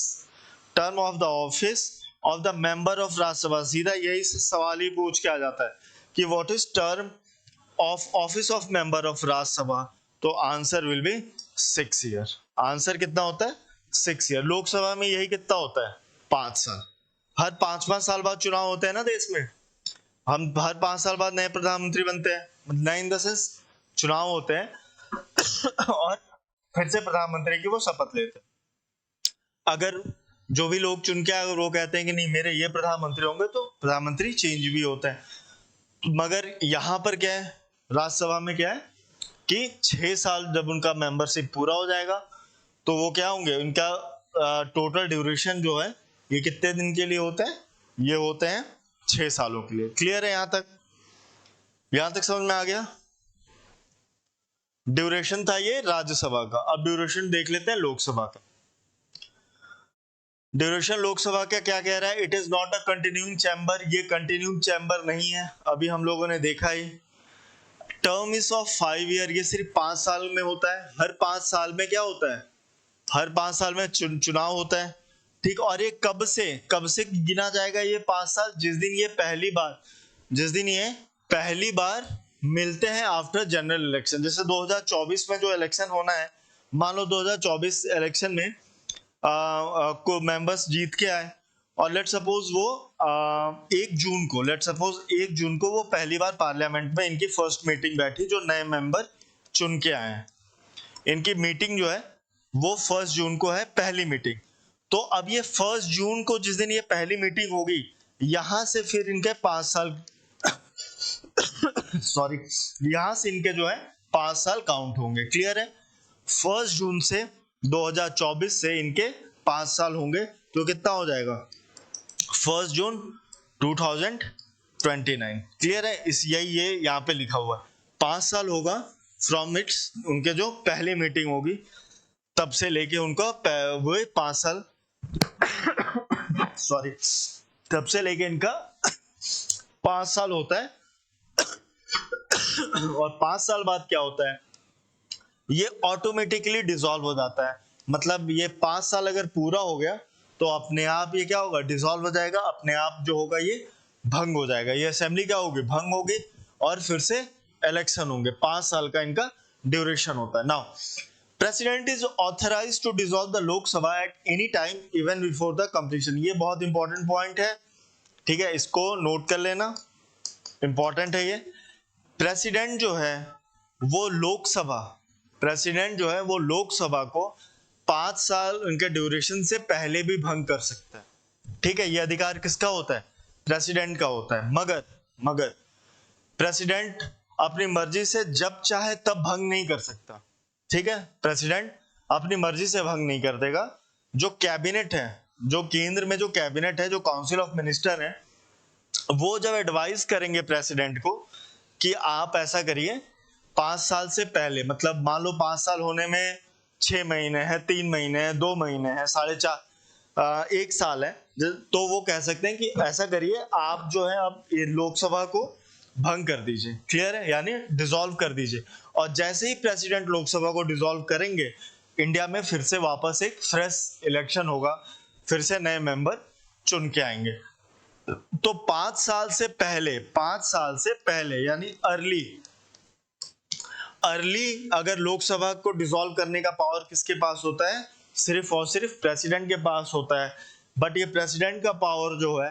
term of the office of the member of Rajya Sabha, सीधा यही सवाल ही पूछ के आ जाता है कि what is term of office of member of Rajya Sabha, तो answer will be 6 year. Answer कितना होता है, 6 ईयर। लोकसभा में यही कितना होता है, 5 साल। हर 5-5 साल बाद चुनाव होते हैं ना देश में, हम हर 5 साल बाद नए प्रधानमंत्री बनते हैं, नए इन द सेंस चुनाव होते हैं और फिर से प्रधानमंत्री की वो शपथ लेते हैं। अगर जो भी लोग चुन के अगर वो कहते हैं कि नहीं मेरे ये प्रधानमंत्री होंगे, तो प्रधानमंत्री चेंज भी होता है। मगर यहाँ पर क्या है, राज्यसभा में क्या है कि 6 साल जब उनका मेंबरशिप पूरा हो जाएगा, तो वो क्या होंगे, उनका टोटल ड्यूरेशन जो है ये कितने दिन के लिए होता है, ये होते हैं 6 सालों के लिए। क्लियर है यहाँ तक, यहाँ तक समझ में आ गया। ड्यूरेशन था ये राज्यसभा का। अब ड्यूरेशन देख लेते हैं लोकसभा का। ड्यूरेशन लोकसभा का क्या कह रहा है, it is not a continuing chamber, ये कंटिन्यूइंग चैम्बर नहीं है, अभी हम लोगों ने देखा ही। टर्म इज ऑफ 5 ईयर, ये सिर्फ 5 साल में होता है। हर 5 साल में क्या होता है, हर 5 साल में चुनाव होता है, ठीक। और ये कब से गिना जाएगा ये 5 साल, जिस दिन ये पहली बार मिलते हैं आफ्टर जनरल इलेक्शन। जैसे 2024 में जो इलेक्शन होना है, मान लो 2024 इलेक्शन में को मेंबर्स जीत के आए, और लेट सपोज वो 1 जून को वो पहली बार पार्लियामेंट में इनकी फर्स्ट मीटिंग बैठी, जो नए मेंबर चुन के आए हैं, इनकी मीटिंग जो है वो 1 जून को है, पहली मीटिंग। तो अब ये 1 जून को जिस दिन ये पहली मीटिंग होगी, यहां से फिर इनके 5 साल सॉरी, यहां से इनके जो है 5 साल काउंट होंगे। क्लियर है, 1 जून से 2024 से इनके 5 साल होंगे, तो कितना हो जाएगा 1 जून 2029। क्लियर है, इस यही ये यहाँ पे लिखा हुआ है, 5 साल होगा फ्रॉम इट्स, उनके जो पहली मीटिंग होगी तब से लेके उनको वो 5 साल सॉरी, तब से लेके इनका 5 साल होता है। और 5 साल बाद क्या होता है, ये ऑटोमेटिकली डिसॉल्व हो जाता है। मतलब ये 5 साल अगर पूरा हो गया, तो अपने आप ये क्या होगा, डिसॉल्व हो जाएगा, अपने आप जो होगा ये भंग हो जाएगा, ये असेंबली क्या होगी, भंग होगी, और फिर से इलेक्शन होंगे। 5 साल का इनका ड्यूरेशन होता है। Now president is authorised to dissolve the Lok Sabha at any time even before the completion. ये बहुत इंपॉर्टेंट पॉइंट है, ठीक है, इसको नोट कर लेना, इंपॉर्टेंट है ये। प्रेसिडेंट जो है वो लोकसभा को 5 साल उनके ड्यूरेशन से पहले भी भंग कर सकता है, ठीक है। ये अधिकार किसका होता है, प्रेसिडेंट का होता है। मगर प्रेसिडेंट अपनी मर्जी से जब चाहे तब भंग नहीं कर सकता, ठीक है। प्रेसिडेंट अपनी मर्जी से भंग नहीं कर देगा। जो कैबिनेट है, जो केंद्र में जो कैबिनेट है, जो काउंसिल ऑफ मिनिस्टर है, वो जब एडवाइस करेंगे प्रेसिडेंट को कि आप ऐसा करिए, 5 साल से पहले, मतलब मान लो 5 साल होने में 6 महीने है, 3 महीने है, 2 महीने है, 4.5 1 साल है, तो वो कह सकते हैं कि ऐसा करिए, आप जो है अब लोकसभा को भंग कर दीजिए। क्लियर है, यानी डिसॉल्व कर दीजिए। और जैसे ही प्रेसिडेंट लोकसभा को डिसॉल्व करेंगे, इंडिया में फिर से वापस एक फ्रेश इलेक्शन होगा, फिर से नए मेंबर चुन के आएंगे। तो 5 साल से पहले यानी अर्ली अगर लोकसभा को डिसॉल्व करने का पावर किसके पास होता है, सिर्फ और सिर्फ प्रेसिडेंट के पास होता है। बट ये प्रेसिडेंट का पावर जो है,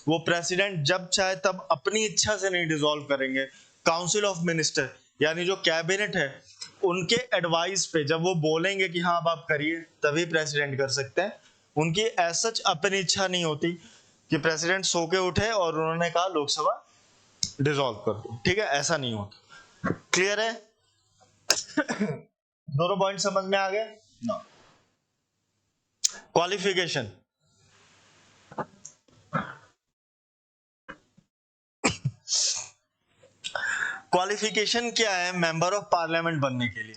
वो प्रेसिडेंट जब चाहे तब अपनी इच्छा से नहीं डिसॉल्व करेंगे। काउंसिल ऑफ मिनिस्टर यानी जो कैबिनेट है, उनके एडवाइस पे जब वो बोलेंगे कि हाँ अब आप करिए, तभी प्रेसिडेंट कर सकते हैं। उनकी ऐसा अपनी इच्छा नहीं होती कि प्रेसिडेंट सो के उठे और उन्होंने कहा लोकसभा डिसॉल्व कर दो, ठीक है, ऐसा नहीं होता। क्लियर है, दोनों पॉइंट समझ में आ गए ना। क्वालिफिकेशन, क्वालिफिकेशन क्या है मेंबर ऑफ पार्लियामेंट बनने के लिए?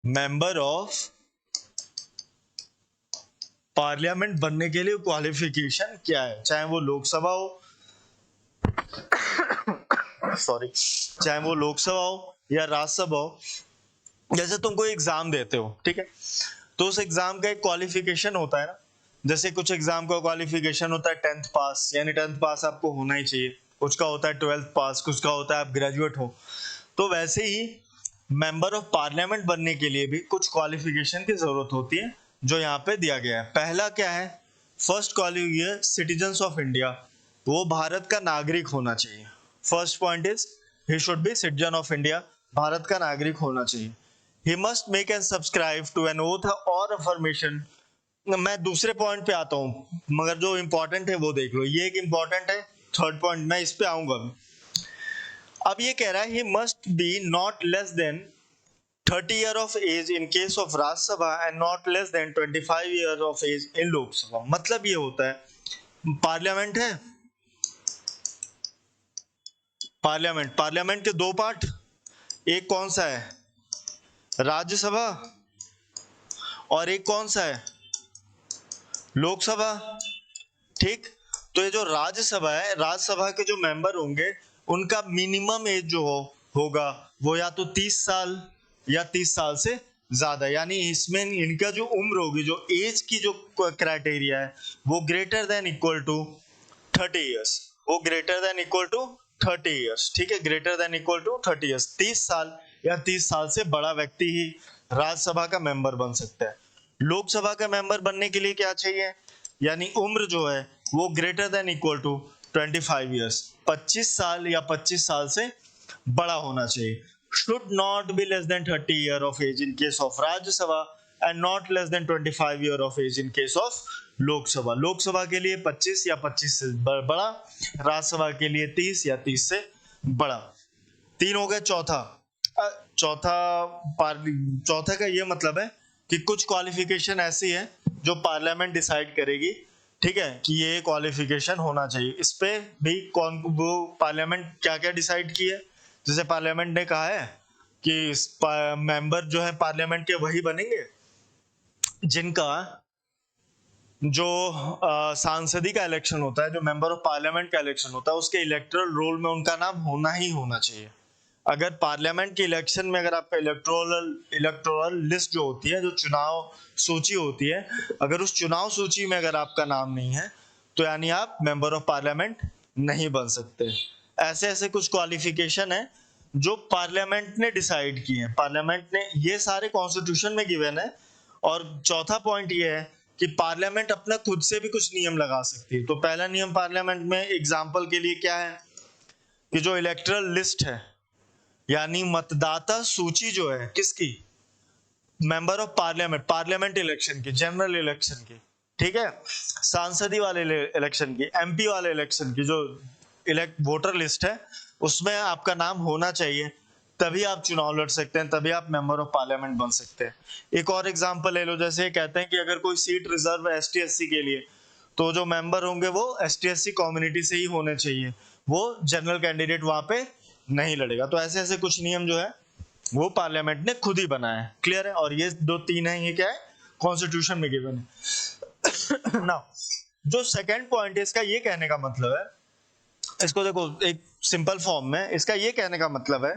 मेंबर ऑफ पार्लियामेंट बनने के लिए क्वालिफिकेशन क्या है, चाहे वो लोकसभा हो सॉरी, चाहे वो लोकसभा हो या राज्यसभा हो, जैसे तुम कोई एग्जाम देते हो, ठीक है, तो उस एग्जाम का एक क्वालिफिकेशन होता है ना, जैसे कुछ एग्जाम का क्वालिफिकेशन होता है 10th पास, यानी 10th पास आपको होना ही चाहिए, कुछ का होता है 12th पास, कुछ का होता है आप ग्रेजुएट हो। तो वैसे ही मेंबर ऑफ पार्लियामेंट बनने के लिए भी कुछ क्वालिफिकेशन की जरूरत होती है, जो यहाँ पे दिया गया है। पहला क्या है, first qualification citizens of India, वो भारत का नागरिक होना चाहिए। First point is he should be citizen of India, Bharat का नागरिक होना चाहिए। He must make and subscribe to an oath और अफर्मेशन। मैं दूसरे पॉइंट पे आता हूँ, मगर जो इंपॉर्टेंट है वो देख लो, ये एक इंपॉर्टेंट है, थर्ड पॉइंट मैं इस पे आऊंगा। अब ये कह रहा है he must be not less than 30 year of age in case of Rajya Sabha and not less than 25 year of age in Lok Sabha. मतलब ये होता है, पार्लियामेंट है, पार्लियामेंट के दो पार्ट, एक कौन सा है, राज्यसभा, और एक कौन सा है, लोकसभा, ठीक। तो ये जो राज्यसभा है, राज्यसभा के जो मेंबर होंगे उनका मिनिमम एज जो होगा वो या तो 30 साल या 30 साल से ज्यादा, यानी इसमें इनका जो उम्र होगी, जो एज की जो क्राइटेरिया है वो greater than equal to 30 years, वो greater than equal to 30 years, ठीक है, greater than equal to 30 years. 30 साल या 30 साल से बड़ा व्यक्ति ही राज्यसभा का मेंबर बन सकता है। लोकसभा का मेंबर बनने के लिए क्या चाहिए, यानी उम्र जो है वो greater than equal to 25 years, 25 साल या 25 साल से बड़ा होना चाहिए। should not be less than 30 year of age in case of Rajya Sabha and not less than 25 year of age in case of Lok Sabha. Lok Sabha के लिए 25 या 25 से बड़ा, राज्यसभा के लिए 30 या 30 से बड़ा। तीन हो गए। चौथा का ये मतलब है कि कुछ क्वालिफिकेशन ऐसी है जो पार्लियामेंट डिसाइड करेगी, ठीक है, कि ये क्वालिफिकेशन होना चाहिए। इस पे भी कौन वो पार्लियामेंट क्या क्या डिसाइड की है, जैसे पार्लियामेंट ने कहा है कि मेंबर जो है पार्लियामेंट के वही बनेंगे जिनका जो सांसदी का इलेक्शन होता है, जो मेंबर ऑफ पार्लियामेंट का इलेक्शन होता है, उसके इलेक्टोरल रोल में उनका नाम होना ही होना चाहिए। अगर पार्लियामेंट के इलेक्शन में अगर आपका इलेक्टोरल लिस्ट जो होती है, जो चुनाव सूची होती है, अगर उस चुनाव सूची में अगर आपका नाम नहीं है तो यानी आप मेंबर ऑफ पार्लियामेंट नहीं बन सकते। ऐसे ऐसे कुछ क्वालिफिकेशन है जो पार्लियामेंट ने डिसाइड किए हैं, पार्लियामेंट ने, ये सारे कॉन्स्टिट्यूशन में गिवन है। और चौथा पॉइंट ये है कि पार्लियामेंट अपना खुद से भी कुछ नियम लगा सकती है। तो पहला नियम पार्लियामेंट में एग्जाम्पल के लिए क्या है कि जो इलेक्टोरल लिस्ट है, यानी मतदाता सूची जो है किसकी, मेंबर ऑफ पार्लियामेंट इलेक्शन की, जनरल इलेक्शन की, ठीक है, सांसदी वाले इलेक्शन की, एमपी वाले इलेक्शन की, जो वोटर लिस्ट है उसमें आपका नाम होना चाहिए, तभी आप चुनाव लड़ सकते हैं, तभी आप मेंबर ऑफ पार्लियामेंट बन सकते हैं। एक और एग्जांपल ले लो, जैसे कहते हैं कि अगर कोई सीट रिजर्व है एसटी एससी के लिए, तो जो मेंबर होंगे वो एसटी एससी कम्युनिटी से ही होने चाहिए, वो जनरल कैंडिडेट वहां पे नहीं लड़ेगा। तो ऐसे ऐसे कुछ नियम जो है वो पार्लियामेंट ने खुद ही बनाया है। क्लियर है। और ये दो तीन है, ये क्या है, कॉन्स्टिट्यूशन में गिवन है। नाउ जो सेकंड पॉइंट है, इसका ये कहने का मतलब है, इसको देखो एक सिंपल फॉर्म में, इसका ये कहने का मतलब है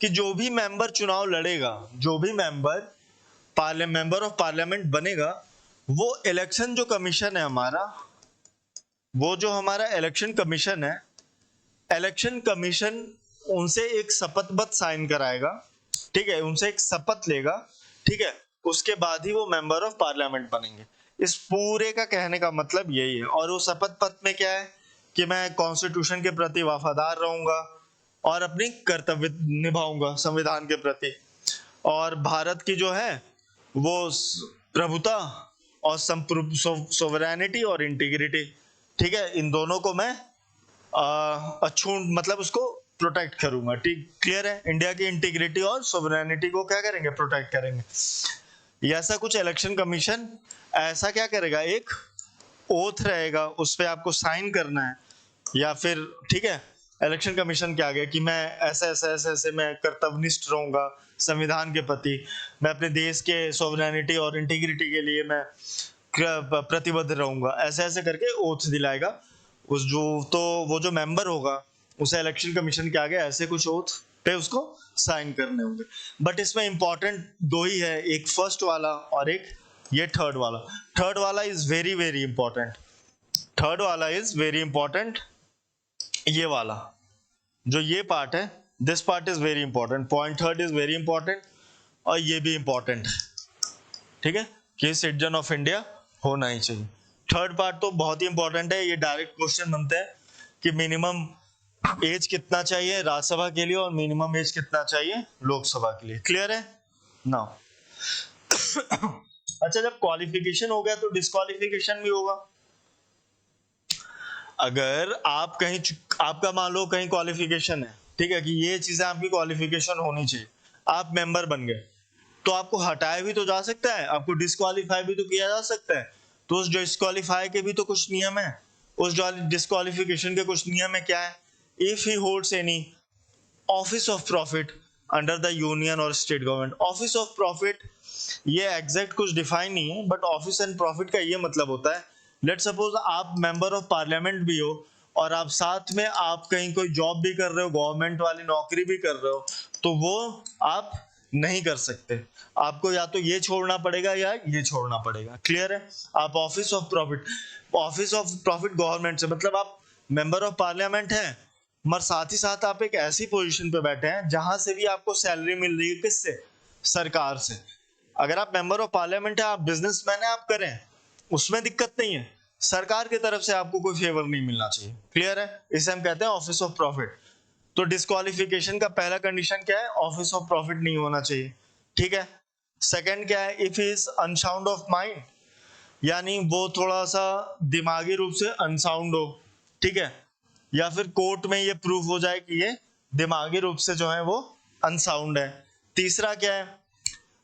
कि जो भी मेंबर चुनाव लड़ेगा, जो भी मेंबर ऑफ पार्लियामेंट बनेगा, वो इलेक्शन जो कमीशन है हमारा, वो जो हमारा इलेक्शन कमीशन है, इलेक्शन कमीशन उनसे एक शपथ साइन कराएगा, ठीक है, उनसे एक शपथ लेगा, ठीक है, उसके बाद ही वो मेंबर ऑफ पार्लियामेंट बनेंगे। इस पूरे का कहने का मतलब यही है। और वो शपथ पत्र में क्या है कि मैं कॉन्स्टिट्यूशन के प्रति वफादार रहूंगा और अपनी कर्तव्य निभाऊंगा संविधान के प्रति, और भारत की जो है वो प्रभुता और सोवरेनिटी और इंटीग्रिटी, ठीक है, इन दोनों को मैं अछूत मतलब उसको प्रोटेक्ट करूंगा। ठीक, क्लियर है। इंडिया की इंटीग्रिटी और सोवरेनिटी को क्या करेंगे, प्रोटेक्ट करेंगे। ये ऐसा कुछ इलेक्शन कमीशन ऐसा क्या करेगा, एक ओथ रहेगा, उस पे आपको साइन करना है, या फिर ठीक है, इलेक्शन कमीशन के आगे कि मैं ऐसे मैं कर्तव्यनिष्ठ रहूंगा संविधान के प्रति, मैं अपने देश के सोवरेनिटी और इंटीग्रिटी के लिए मैं प्रतिबद्ध रहूंगा, ऐसे ऐसे करके ओथ दिलाएगा उस जो, तो वो जो मेंबर होगा उसे इलेक्शन कमीशन के आगे ऐसे कुछ ओथ पे उसको साइन करने होंगे। बट इसमें इंपॉर्टेंट दो ही है, एक फर्स्ट वाला और एक ये थर्ड वाला। थर्ड वाला is very very important, third वाला इज वेरी इंपॉर्टेंट। ये वाला जो ये पार्ट है, this part is very important, point third is very important, और ये भी इंपॉर्टेंट है, ठीक है, कि सिटीजन ऑफ इंडिया होना ही चाहिए। थर्ड पार्ट तो बहुत ही इंपॉर्टेंट है, ये डायरेक्ट क्वेश्चन बनते हैं कि मिनिमम एज कितना चाहिए राज्यसभा के लिए और मिनिमम एज कितना चाहिए लोकसभा के लिए। क्लियर है ना? अच्छा, जब क्वालिफिकेशन हो गया तो डिस्क्वालिफिकेशन भी होगा। अगर आप कहीं, आपका मान लो कहीं क्वालिफिकेशन है, ठीक है, कि ये चीजें आपकी क्वालिफिकेशन होनी चाहिए, आप मेंबर बन गए, तो आपको हटाया भी तो जा सकता है, आपको डिस्क्वालीफाई भी तो किया जा सकता है। तो उस डिस्क्वालीफाई के भी तो कुछ नियम है, उस डिस्क्वालिफिकेशन के कुछ नियम है। क्या है? If he holds any office of profit under the union और state government. Office of profit ये एग्जैक्ट कुछ डिफाइन नहीं है, बट ऑफिस एंड प्रॉफिट का ये मतलब होता है, लेट सपोज आप मेंबर ऑफ पार्लियामेंट भी हो और आप साथ में आप कहीं कोई जॉब भी कर रहे हो, गवर्नमेंट वाली नौकरी भी कर रहे हो, तो वो आप नहीं कर सकते, आपको या तो ये छोड़ना पड़ेगा या ये छोड़ना पड़ेगा। क्लियर है? आप ऑफिस ऑफ प्रॉफिट गवर्नमेंट से मतलब आप मेंबर ऑफ पार्लियामेंट हैं, मगर साथ ही साथ आप एक ऐसी पोजीशन पे बैठे हैं जहां से भी आपको सैलरी मिल रही है, किससे? सरकार से। अगर आप मेंबर ऑफ पार्लियामेंट है, आप बिजनेसमैन है, आप करें, उसमें दिक्कत नहीं है, सरकार की तरफ से आपको कोई फेवर नहीं मिलना चाहिए। क्लियर है? इसे हम कहते हैं ऑफिस ऑफ प्रॉफिट। तो डिस्क्वालिफिकेशन का पहला कंडीशन क्या है? ऑफिस ऑफ प्रॉफिट नहीं होना चाहिए, ठीक है। सेकंड क्या है? If is unsound of mind, यानी वो थोड़ा सा दिमागी रूप से अनसाउंड हो, ठीक है, या फिर कोर्ट में ये प्रूफ हो जाए कि ये दिमागी रूप से जो है वो अनसाउंड है। तीसरा क्या है?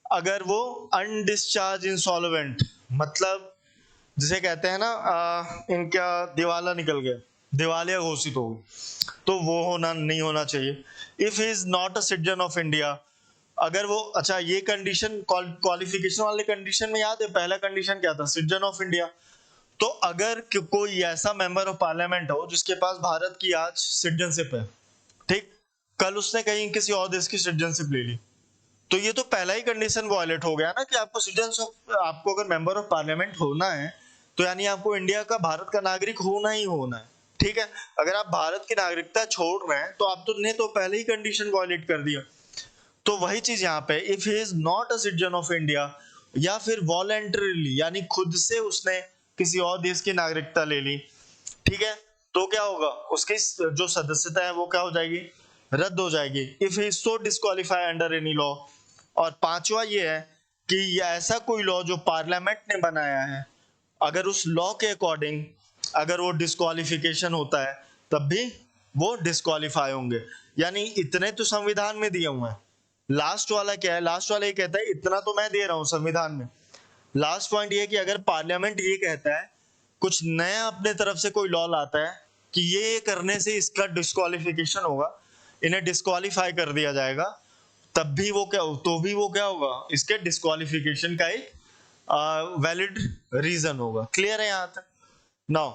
अगर वो अनडिस्चार्ज इंसॉल्वेंट, मतलब जिसे कहते हैं ना इनका दिवाला निकल गया, दिवालिया घोषित हो गई, तो वो होना नहीं होना चाहिए। If he is not a citizen of India, अगर वो, अच्छा ये कंडीशन क्वालिफिकेशन वाले कंडीशन में याद है पहला कंडीशन क्या था? Citizen of India. तो अगर कोई ऐसा मेंबर ऑफ पार्लियामेंट हो जिसके पास भारत की आज सिटीजनशिप है, ठीक, कल उसने कहीं किसी और देश की सिटीजनशिप ले ली, तो ये तो पहला ही कंडीशन वायलेट हो गया ना, कि आपको सिटीजन, आपको अगर मेंबर ऑफ पार्लियामेंट होना है तो यानी आपको इंडिया का, भारत का नागरिक होना ही होना है, ठीक है। अगर आप भारत की नागरिकता छोड़ रहे हैं तो आप तो ने तो पहले ही कंडीशन वायलेट कर दिया। तो वही चीज यहाँ पे, if he is not a citizen of India, या फिर वॉलेंटरीली यानी खुद से उसने किसी और देश की नागरिकता ले ली, ठीक है, तो क्या होगा? उसकी जो सदस्यता है वो क्या हो जाएगी? रद्द हो जाएगी। If he so disqualify under any law. और पांचवा ये है कि ये ऐसा कोई लॉ जो पार्लियामेंट ने बनाया है, अगर उस लॉ के अकॉर्डिंग अगर वो डिस्क्वालिफिकेशन होता है तब भी वो डिस्क्वालीफाई होंगे। यानी इतने तो संविधान में दिए हुए हैं। लास्ट वाला क्या है? लास्ट वाला ये कहता है इतना तो मैं दे रहा हूं संविधान में, लास्ट पॉइंट ये है कि अगर पार्लियामेंट ये कहता है, कुछ नया अपने तरफ से कोई लॉ लाता है कि ये करने से इसका डिस्क्वालिफिकेशन होगा, इन्हें डिस्क्वालीफाई कर दिया जाएगा, तब भी वो क्या, तो भी वो क्या होगा? इसके डिस्क्वालिफिकेशन का एक वैलिड रीजन होगा। क्लियर है यहां तक? नाउ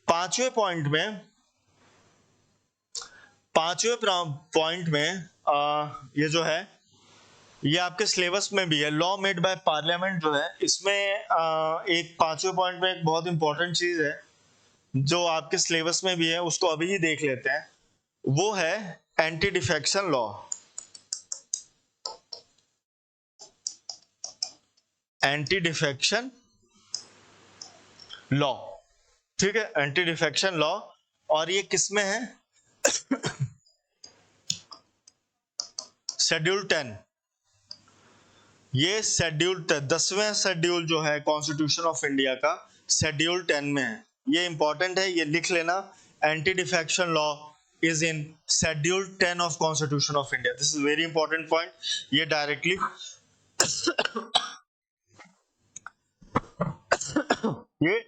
पांचवें पॉइंट में, ये जो है ये आपके सिलेबस में भी है, लॉ मेड बाय पार्लियामेंट जो है, इसमें एक पांचवें पॉइंट में एक बहुत इंपॉर्टेंट चीज है जो आपके सिलेबस में भी है, उसको अभी ही देख लेते हैं। वो है anti defection law. Anti defection law, ठीक है, एंटी डिफेक्शन लॉ। और ये किसमें है? शेड्यूल 10। ये शेड्यूल 10वें शेड्यूल जो है कॉन्स्टिट्यूशन ऑफ इंडिया का, शेड्यूल 10 में है। ये इंपॉर्टेंट है, ये लिख लेना। Anti defection law is in schedule 10 of constitution of India. This is very important point. ये डायरेक्टली ये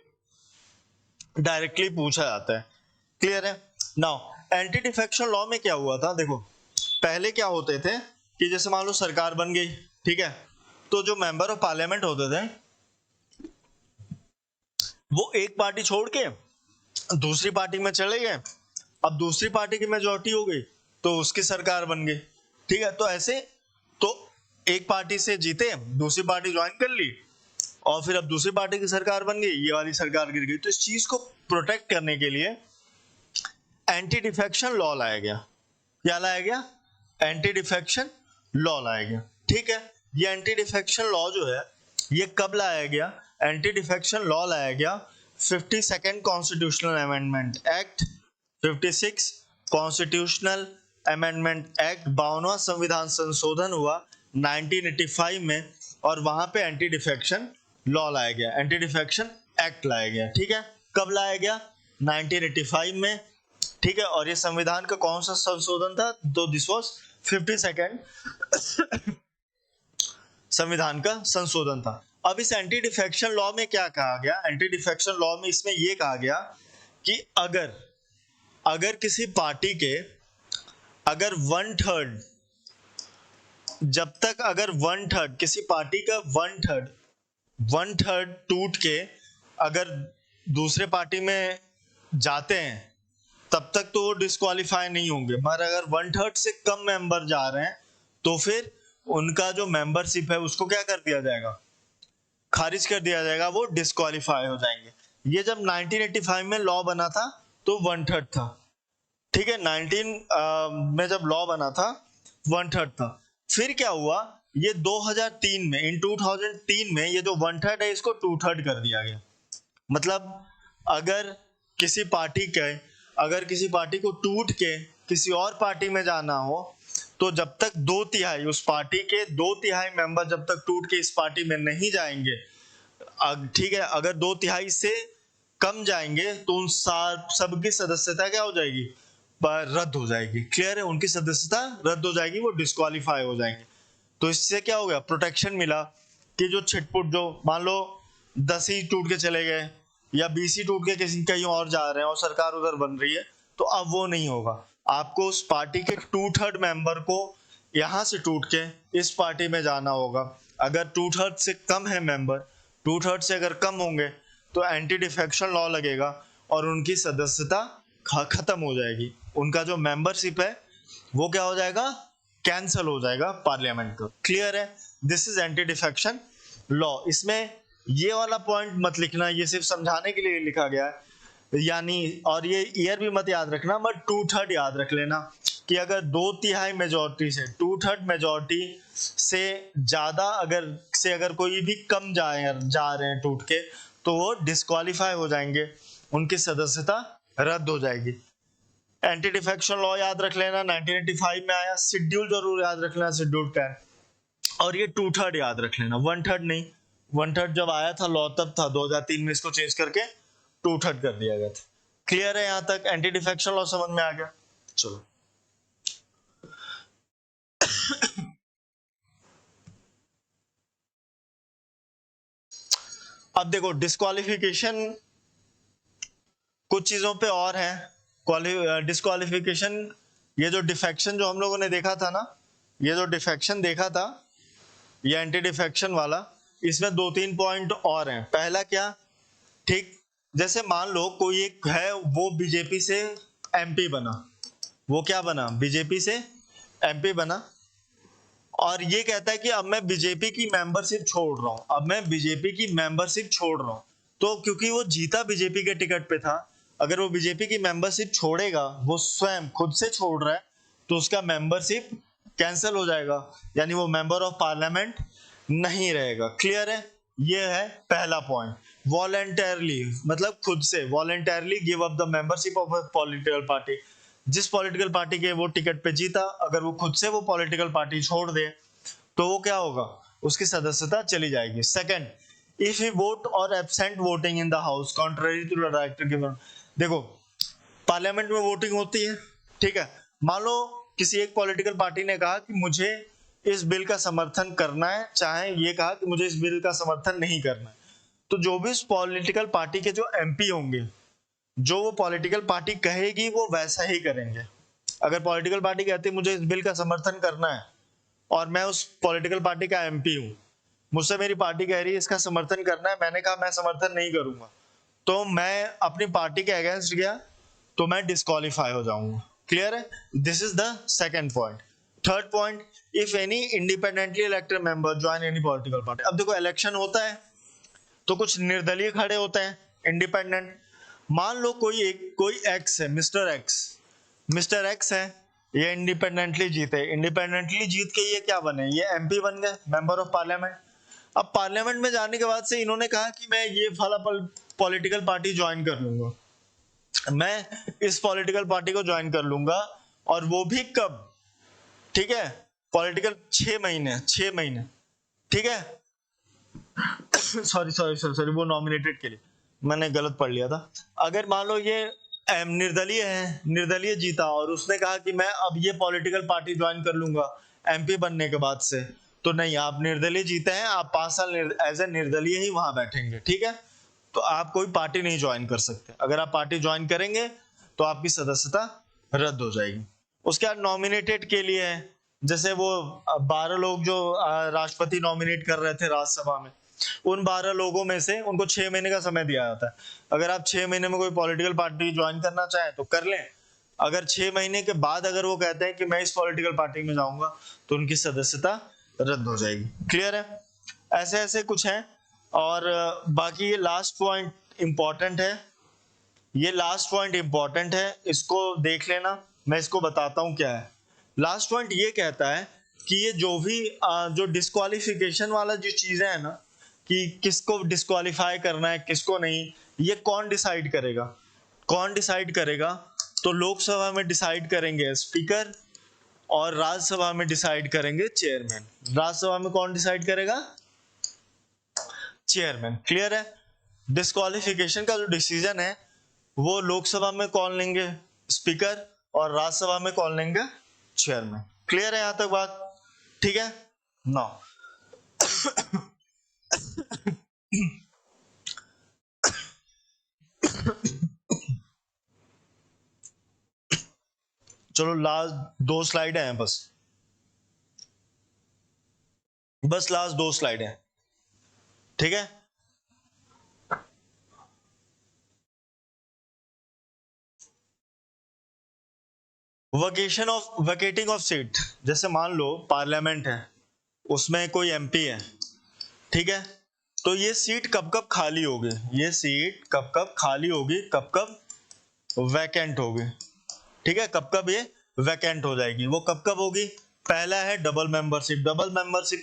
डायरेक्टली पूछा जाता है। क्लियर है? नाउ एंटी डिफेक्शन लॉ में क्या हुआ था? देखो, पहले क्या होते थे कि जैसे मान लो सरकार बन गई, ठीक है, तो जो मेंबर ऑफ पार्लियामेंट होते थे वो एक पार्टी छोड़ के दूसरी पार्टी में चले गए, अब दूसरी पार्टी की मेजोरिटी हो गई तो उसकी सरकार बन गई, ठीक है। तो ऐसे तो एक पार्टी से जीते, दूसरी पार्टी ज्वाइन कर ली और फिर अब दूसरी पार्टी की सरकार बन गई, ये वाली सरकार गिर गई। तो इस चीज को प्रोटेक्ट करने के लिए एंटी डिफेक्शन लॉ लाया गया। क्या लाया गया? एंटी डिफेक्शन लॉ लाया गया, ठीक है। ये एंटी डिफेक्शन लॉ जो है ये कब लाया गया? एंटी डिफेक्शन लॉ लाया गया 52nd constitutional amendment act, 56 constitutional amendment act, 52वां संविधान संशोधन हुआ 1985 में, और वहां पे एंटी डिफेक्शन लॉ लाया गया, एंटी डिफेक्शन एक्ट लाया गया, ठीक है। कब लाया गया? 1985 में, ठीक है। और ये संविधान का कौन सा संशोधन था? तो दिस वाज 52nd संविधान का संशोधन था। अब इस एंटी डिफेक्शन लॉ में क्या कहा गया? एंटी डिफेक्शन लॉ में इसमें यह कहा गया कि अगर किसी पार्टी के अगर 1/3, जब तक अगर 1/3 किसी पार्टी का 1/3 टूट के अगर दूसरे पार्टी में जाते हैं तब तक तो वो डिस्क्वालीफाई नहीं होंगे, मगर अगर 1/3 से कम मेंबर जा रहे हैं तो फिर उनका जो मेंबरशिप है उसको क्या कर दिया जाएगा? खारिज कर दिया जाएगा, वो डिस्क्वालीफाई हो जाएंगे। ये जब 1985 में लॉ बना था तो 1/3 था, ठीक है। 19 में जब लॉ बना था 1/3 था। फिर क्या हुआ? ये 2003 में, इन 2003 में ये जो 1/3 है इसको 2/3 कर दिया गया। मतलब अगर किसी पार्टी को टूट के किसी और पार्टी में जाना हो तो जब तक 2/3 उस पार्टी के 2/3 मेंबर जब तक टूट के इस पार्टी में नहीं जाएंगे, ठीक है, अगर 2/3 से कम जाएंगे तो उन सबकी सदस्यता क्या हो जाएगी? रद्द हो जाएगी। क्लियर है? उनकी सदस्यता रद्द हो जाएगी, वो डिस्क्वालीफाई हो जाएंगे। तो इससे क्या हो गया? प्रोटेक्शन मिला कि जो छिटपुट, जो मान लो 10 ही टूट के चले गए या 20 ही टूट के किसी कहीं और जा रहे हैं और सरकार उधर बन रही है, तो अब वो नहीं होगा। आपको उस पार्टी के 2/3 मेंबर को यहां से टूट के इस पार्टी में जाना होगा। अगर 2/3 से कम है मेंबर, 2/3 से अगर कम होंगे तो एंटी डिफेक्शन लॉ लगेगा और उनकी सदस्यता खत्म हो जाएगी। उनका जो मेंबरशिप है वो क्या हो जाएगा? कैंसल हो जाएगा पार्लियामेंट का। क्लियर है? This is anti defection law. इसमें ये वाला पॉइंट मत लिखना, ये सिर्फ समझाने के लिए लिखा गया है, यानी और ये ईयर भी मत याद रखना, बट 2/3 याद रख लेना कि अगर 2/3 मेजोरिटी से 2/3 मेजोरिटी से ज्यादा अगर कोई भी कम जा रहे हैं टूट के, तो वो डिस्क्वालीफाई हो जाएंगे, उनकी सदस्यता रद्द हो जाएगी। एंटी डिफेक्शन लॉ याद रख लेना, 1985 में आया। शेड्यूल जरूर याद रख लेना, शेड्यूल 10। और ये 2/3 याद रख लेना, 1/3 नहीं। 1/3 जब आया था लॉ तब था, 2003 में इसको चेंज करके 2/3 कर दिया गया था। क्लियर है? यहां तक एंटी डिफेक्शन लॉ समझ में आ गया? चलो अब देखो डिस्क्वालिफिकेशन कुछ चीजों पे और है। डिस्क्वालिफिकेशन, ये जो डिफेक्शन जो हम लोगों ने देखा था ना, ये जो डिफेक्शन देखा था, ये एंटी डिफेक्शन वाला, इसमें 2-3 पॉइंट और हैं। पहला क्या? ठीक, जैसे मान लो कोई एक है, वो बीजेपी से एमपी बना, वो क्या बना? बीजेपी से एमपी बना, और ये कहता है कि अब मैं बीजेपी की मेंबरशिप छोड़ रहा हूं, तो क्योंकि वो जीता बीजेपी के टिकट पे था, अगर वो बीजेपी की मेंबरशिप छोड़ेगा, वो स्वयं खुद से छोड़ रहा है, तो उसका मेंबरशिप कैंसिल हो जाएगा, यानी वो मेंबर ऑफ पार्लियामेंट नहीं रहेगा। क्लियर है? ये है पहला पॉइंट। वॉलेंटरली मतलब खुद से, voluntarily give up the membership of a political party. जिस पॉलिटिकल पार्टी के वो टिकट पे जीता, अगर वो खुद से वो पॉलिटिकल पार्टी छोड़ दे तो वो क्या होगा? उसकी सदस्यता चली जाएगी। सेकंड, इफ ही वोट और absent voting in the house contrary to the director given. देखो पार्लियामेंट में वोटिंग होती है, ठीक है। मान लो किसी एक पॉलिटिकल पार्टी ने कहा कि मुझे इस बिल का समर्थन करना है, चाहे ये कहा कि मुझे इस बिल का समर्थन नहीं करना है, तो जो भी उस पॉलिटिकल पार्टी के जो एमपी होंगे, जो वो पॉलिटिकल पार्टी कहेगी वो वैसा ही करेंगे। अगर पॉलिटिकल पार्टी कहती है मुझे इस बिल का समर्थन करना है और मैं उस पॉलिटिकल पार्टी का एमपी हूं, मुझसे मेरी पार्टी कह रही है इसका समर्थन करना है, मैंने कहा मैं समर्थन नहीं करूंगा, तो मैं अपनी पार्टी के अगेंस्ट गया, तो मैं डिस्क्वालीफाई हो जाऊंगा। क्लियर है? This is the second point. Third point, if any independently elected member join any political party. अब देखो इलेक्शन होता है तो कुछ निर्दलीय खड़े होते हैं, इंडिपेंडेंट। मान लो कोई एक्स है, मिस्टर एक्स है, ये इंडिपेंडेंटली जीते, इंडिपेंडेंटली जीत के ये क्या बने, ये एमपी बन गए, मेंबर ऑफ पार्लियामेंट। अब पार्लियामेंट में जाने के बाद से इन्होंने कहा कि मैं ये फला पॉलिटिकल पार्टी ज्वाइन कर लूंगा, मैं इस पॉलिटिकल पार्टी को ज्वाइन कर लूंगा, और वो भी कब, ठीक है, पॉलिटिकल 6 महीने, ठीक है। सॉरी, वो नॉमिनेटेड के लिए मैंने गलत पढ़ लिया था। अगर मान लो ये निर्दलीय है, निर्दलीय जीता और उसने कहा कि मैं अब ये पॉलिटिकल पार्टी ज्वाइन कर लूंगा एमपी बनने के बाद से, तो नहीं, आप निर्दलीय जीते हैं, आप 5 साल एज ए निर्दलीय ही वहां बैठेंगे, ठीक है। तो आप कोई पार्टी नहीं ज्वाइन कर सकते। अगर आप पार्टी ज्वाइन करेंगे तो आपकी सदस्यता रद्द हो जाएगी। उसके बाद नॉमिनेटेड के लिए है, जैसे वो 12 लोग जो राष्ट्रपति नॉमिनेट कर रहे थे राज्यसभा में, उन 12 लोगों में से उनको 6 महीने का समय दिया जाता है। अगर आप 6 महीने में कोई पॉलिटिकल पार्टी ज्वाइन करना चाहें तो कर लें। अगर 6 महीने के बाद अगर वो कहते हैं कि मैं इस पॉलिटिकल पार्टी में जाऊंगा, तो उनकी सदस्यता रद्द हो जाएगी। क्लियर है? ऐसे ऐसे कुछ है। और बाकी ये लास्ट पॉइंट इंपॉर्टेंट है, इसको देख लेना। मैं इसको बताता हूं क्या है। लास्ट पॉइंट ये कहता है कि ये जो भी जो डिस्क्वालिफिकेशन वाला जो चीजें है ना, कि किसको डिस्क्वालीफाई करना है किसको नहीं, ये कौन डिसाइड करेगा? तो लोकसभा में डिसाइड करेंगे स्पीकर, और राज्यसभा में डिसाइड करेंगे चेयरमैन। राज्यसभा में कौन डिसाइड करेगा? चेयरमैन। क्लियर है? डिस्क्वालिफिकेशन का जो डिसीजन है वो लोकसभा में कौन लेंगे? स्पीकर, और राज्यसभा में कौन लेंगे? चेयरमैन। क्लियर है यहां तक बात? ठीक है ना? चलो लास्ट 2 स्लाइड हैं, बस लास्ट 2 स्लाइड हैं, ठीक है। वकेटिंग ऑफ सीट, जैसे मान लो पार्लियामेंट है, उसमें कोई एमपी है, ठीक है, तो ये सीट कब कब खाली होगी, कब कब वैकेंट होगी, ठीक है, कब कब ये वैकेंट हो जाएगी। वो कब कब होगी? पहला है डबल मेंबरशिप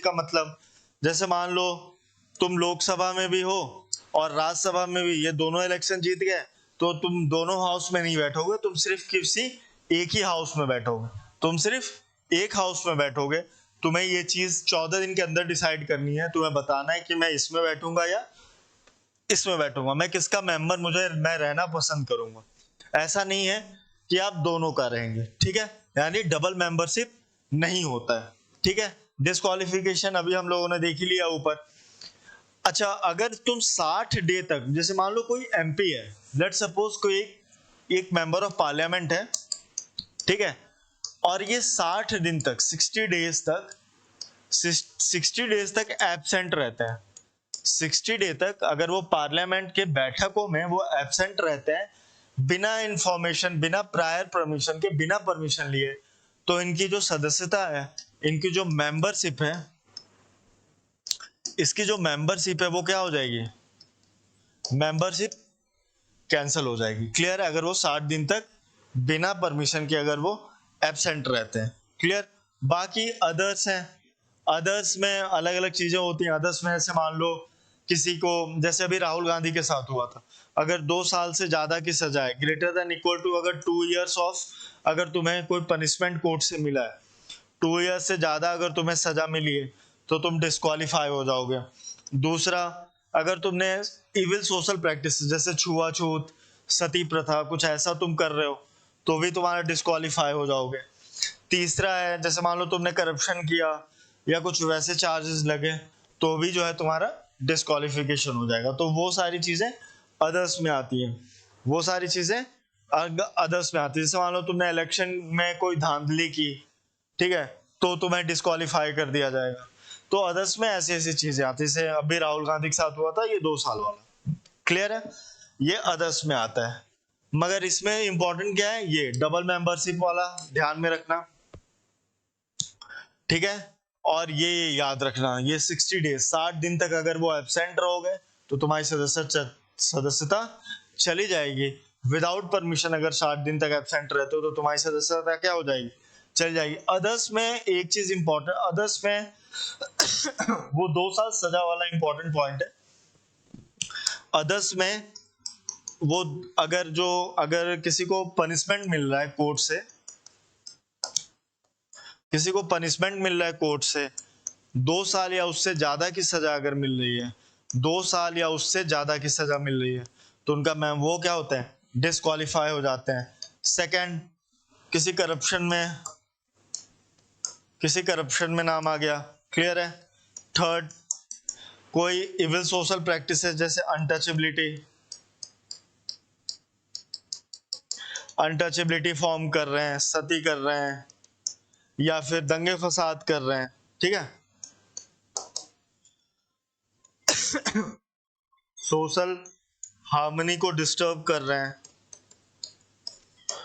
का मतलब, जैसे मान लो तुम लोकसभा में भी हो और राज्यसभा में भी, ये दोनों इलेक्शन जीत गए, तो तुम दोनों हाउस में नहीं बैठोगे, तुम सिर्फ किसी एक ही हाउस में बैठोगे, तुम्हें ये चीज 14 दिन के अंदर डिसाइड करनी है, तुम्हें बताना है कि मैं इसमें बैठूंगा या इसमें बैठूंगा, मैं किसका मेंबर मैं रहना पसंद करूंगा। ऐसा नहीं है कि आप दोनों का रहेंगे, ठीक है, यानी डबल मेंबरशिप नहीं होता है, ठीक है। डिस्क्वालिफिकेशन अभी हम लोगों ने देख ही लिया ऊपर। अच्छा, अगर तुम 60 डे तक, जैसे मान लो कोई एमपी है, लेट सपोज कोई एक मेंबर ऑफ पार्लियामेंट है, ठीक है, और ये 60 दिन तक 60 डेज तक एब्सेंट रहता है, 60 डे तक अगर वो पार्लियामेंट के बैठकों में वो एब्सेंट रहते हैं, बिना इंफॉर्मेशन, बिना प्रायर परमिशन के, बिना परमिशन लिए, तो इनकी जो सदस्यता है, इनकी जो मेंबरशिप है, इसकी जो मेंबरशिप है वो क्या हो जाएगी? मेंबरशिप कैंसिल हो जाएगी। क्लियर है? अगर वो 60 दिन तक बिना परमिशन के अगर वो एब्सेंट रहते हैं। क्लियर? बाकी अदर्स हैं, अदर्स में अलग अलग चीजें होती हैं। अदर्स में ऐसे मान लो किसी को, जैसे अभी राहुल गांधी के साथ हुआ था, अगर 2 साल से ज्यादा की सजा है, ग्रेटर देन इक्वल टू अगर 2 इयर्स ऑफ, अगर तुम्हें कोई पनिशमेंट कोर्ट से मिला है, 2 इयर्स से ज्यादा अगर तुम्हें सजा मिली है, तो तुम डिस्क्वालीफाई हो जाओगे। दूसरा, अगर तुमने इविल सोशल प्रैक्टिस जैसे छुआछूत, सती प्रथा, कुछ ऐसा तुम कर रहे हो, तो भी तुम्हारा डिस्क्वालीफाई हो जाओगे। तीसरा है, जैसे मान लो तुमने करप्शन किया या कुछ वैसे चार्जेस लगे, तो भी जो है तुम्हारा डिस्क्वालिफिकेशन हो जाएगा। तो वो सारी चीजें अदर्स में आती हैं, जैसे मान लो तुमने इलेक्शन में कोई धांधली की, ठीक है, तो तुम्हें डिस्क्वालीफाई कर दिया जाएगा। तो अदर्स में ऐसी ऐसी चीजें आती है, जैसे अभी राहुल गांधी के साथ हुआ था ये 2 साल वाला। क्लियर है? ये अदर्स में आता है। मगर इसमें इंपॉर्टेंट क्या है, ये डबल मेंबरशिप वाला ध्यान में रखना, ठीक है। और ये याद रखना, ये 60 डेज 60 दिन तक अगर वो एब्सेंट रहोगे तो तुम्हारी सदस्यता चली जाएगी। विदाउट परमिशन अगर 60 दिन तक एब्सेंट रहते हो तो तुम्हारी सदस्यता क्या हो जाएगी, चल जाएगी। अदर्स में एक चीज इंपॉर्टेंट, अदर्स में वो 2 साल सजा वाला इंपॉर्टेंट पॉइंट है। अदर्स में वो अगर किसी को पनिशमेंट मिल रहा है कोर्ट से, किसी को पनिशमेंट मिल रहा है कोर्ट से 2 साल या उससे ज्यादा की सजा अगर मिल रही है, 2 साल या उससे ज्यादा की सजा मिल रही है, तो उनका मैम वो क्या होते हैं, डिस्क्वालीफाई हो जाते हैं। सेकंड, किसी करप्शन में नाम आ गया, क्लियर है। थर्ड, कोई इविल सोशल प्रैक्टिसेस जैसे अनटचेबिलिटी फॉर्म कर रहे हैं, सती कर रहे हैं, या फिर दंगे फसाद कर रहे हैं, ठीक है। सोशल हार्मनी को डिस्टर्ब कर रहे हैं,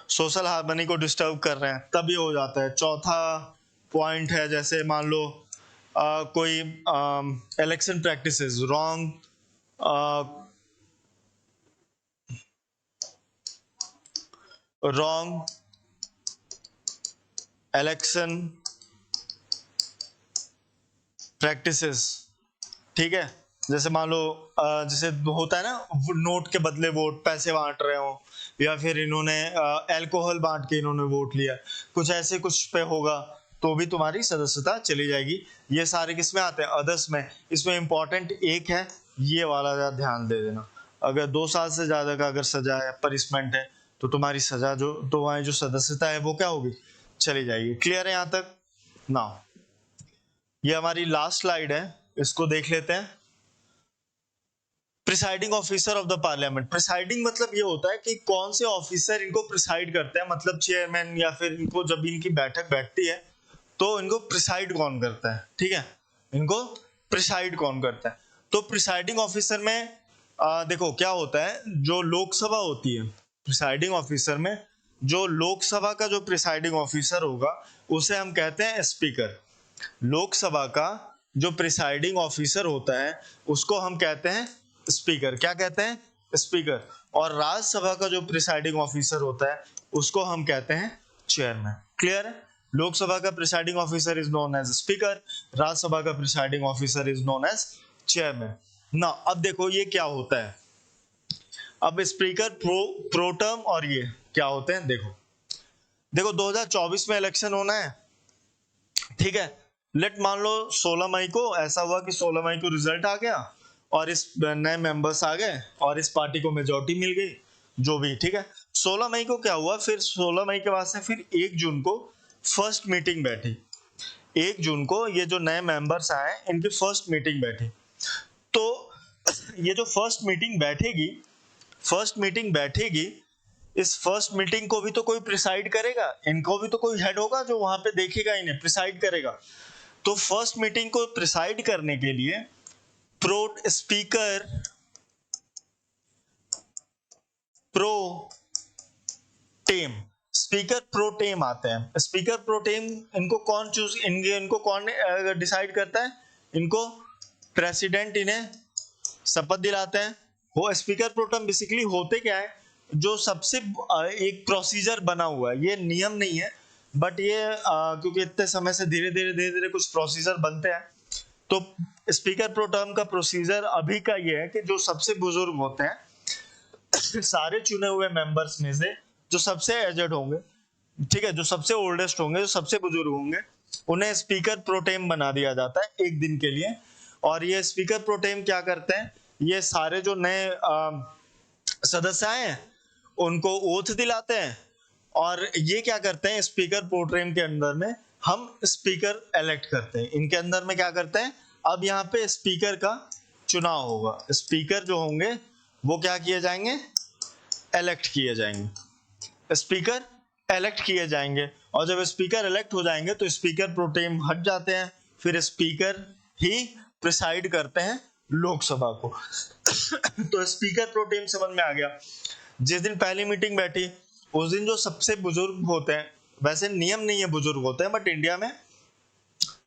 सोशल हार्मनी को डिस्टर्ब कर रहे हैं, तब ये हो जाता है। चौथा पॉइंट है, जैसे मान लो कोई election practices wrong election practices, ठीक है। जैसे मान लो जैसे होता है ना, नोट के बदले वोट, पैसे बांट रहे हो, या फिर इन्होंने अल्कोहल बांट के इन्होंने वोट लिया, कुछ ऐसे कुछ पे होगा तो भी तुम्हारी सदस्यता चली जाएगी। ये सारे किस में आते हैं, अदर्स में। इसमें इंपॉर्टेंट एक है, ये वाला ध्यान दे देना, अगर 2 साल से ज्यादा का अगर सजा है, पनिशमेंट है, तो तुम्हारी तुम्हारी जो सदस्यता है वो क्या होगी, चली जाएगी। क्लियर है यहाँ तक ना। ये हमारी लास्ट स्लाइड है, इसको देख लेते हैं। Presiding officer of the parliament. Presiding मतलब ये होता है कि कौन से ऑफिसर इनको प्रिसाइड करते हैं, मतलब चेयरमैन, या फिर इनको जब इनकी बैठक बैठती है तो इनको प्रिसाइड कौन करता है, ठीक है, इनको प्रिसाइड कौन करता है। तो प्रिसाइडिंग ऑफिसर में देखो क्या होता है, जो लोकसभा होती है, प्रिसाइडिंग ऑफिसर में जो लोकसभा का जो प्रिसाइडिंग ऑफिसर होगा उसे हम कहते हैं स्पीकर। लोकसभा का जो प्रिसाइडिंग ऑफिसर होता है उसको हम कहते हैं स्पीकर। क्या कहते हैं, स्पीकर। और राज्यसभा का जो प्रिसाइडिंग ऑफिसर होता है उसको हम कहते हैं चेयरमैन। क्लियर है। लोकसभा का presiding officer is known as speaker, Rajya Sabha का presiding officer is known as chairman ना। अब देखो ये क्या होता है, अब स्पीकर प्रोटर्म और ये क्या होते हैं, देखो 2024 में इलेक्शन होना है, ठीक है। लेट मान लो 16 मई को ऐसा हुआ कि 16 मई को रिजल्ट आ गया और इस नए मेंबर्स आ गए और इस पार्टी को मेजॉरिटी मिल गई, जो भी, ठीक है। 16 मई को क्या हुआ, फिर 16 मई के बाद से फिर 1 जून को फर्स्ट मीटिंग बैठी। 1 जून को ये जो नए मेंबर्स आए इनकी फर्स्ट मीटिंग बैठी। तो ये जो फर्स्ट मीटिंग बैठेगी, इस फर्स्ट मीटिंग को भी तो कोई प्रिसाइड करेगा, इनको भी तो कोई हेड होगा जो वहां पे देखेगा, इन्हें प्रिसाइड करेगा। तो फर्स्ट मीटिंग को प्रिसाइड करने के लिए स्पीकर प्रोटेम आते हैं। स्पीकर प्रोटेम इनको कौन डिसाइड करता है, इनको प्रेसिडेंट इन्हें शपथ दिलाते हैं। वो स्पीकर प्रोटेम बेसिकली होते क्या है, जो सबसे एक प्रोसीजर बना हुआ है, ये नियम नहीं है, बट ये क्योंकि इतने समय से धीरे धीरे कुछ प्रोसीजर बनते हैं, तो स्पीकर प्रोटेम का प्रोसीजर अभी का ये है कि जो सबसे बुजुर्ग होते हैं सारे चुने हुए मेंबर्स में से, जो सबसे एजेड होंगे, ठीक है, जो सबसे ओल्डेस्ट होंगे, जो सबसे बुजुर्ग होंगे, उन्हें स्पीकर प्रोटेम बना दिया जाता है 1 दिन के लिए। और ये स्पीकर प्रोटेम क्या करते हैं, ये सारे जो नए सदस्य आए हैं उनको ओथ दिलाते हैं, और ये क्या करते हैं, स्पीकर प्रोटेम के अंदर में हम स्पीकर इलेक्ट करते हैं। इनके अंदर में क्या करते हैं, अब यहाँ पे स्पीकर का चुनाव होगा। स्पीकर जो होंगे वो क्या किए जाएंगे, इलेक्ट किए जाएंगे, स्पीकर इलेक्ट किए जाएंगे। और जब स्पीकर इलेक्ट हो जाएंगे तो स्पीकर प्रोटेम हट जाते हैं, फिर स्पीकर ही प्रिसाइड करते हैं लोकसभा को। तो स्पीकर प्रोटेम समझ में आ गया। जिस दिन पहली मीटिंग बैठी उस दिन जो सबसे बुजुर्ग होते हैं, वैसे नियम नहीं है बुजुर्ग होते हैं, बट इंडिया में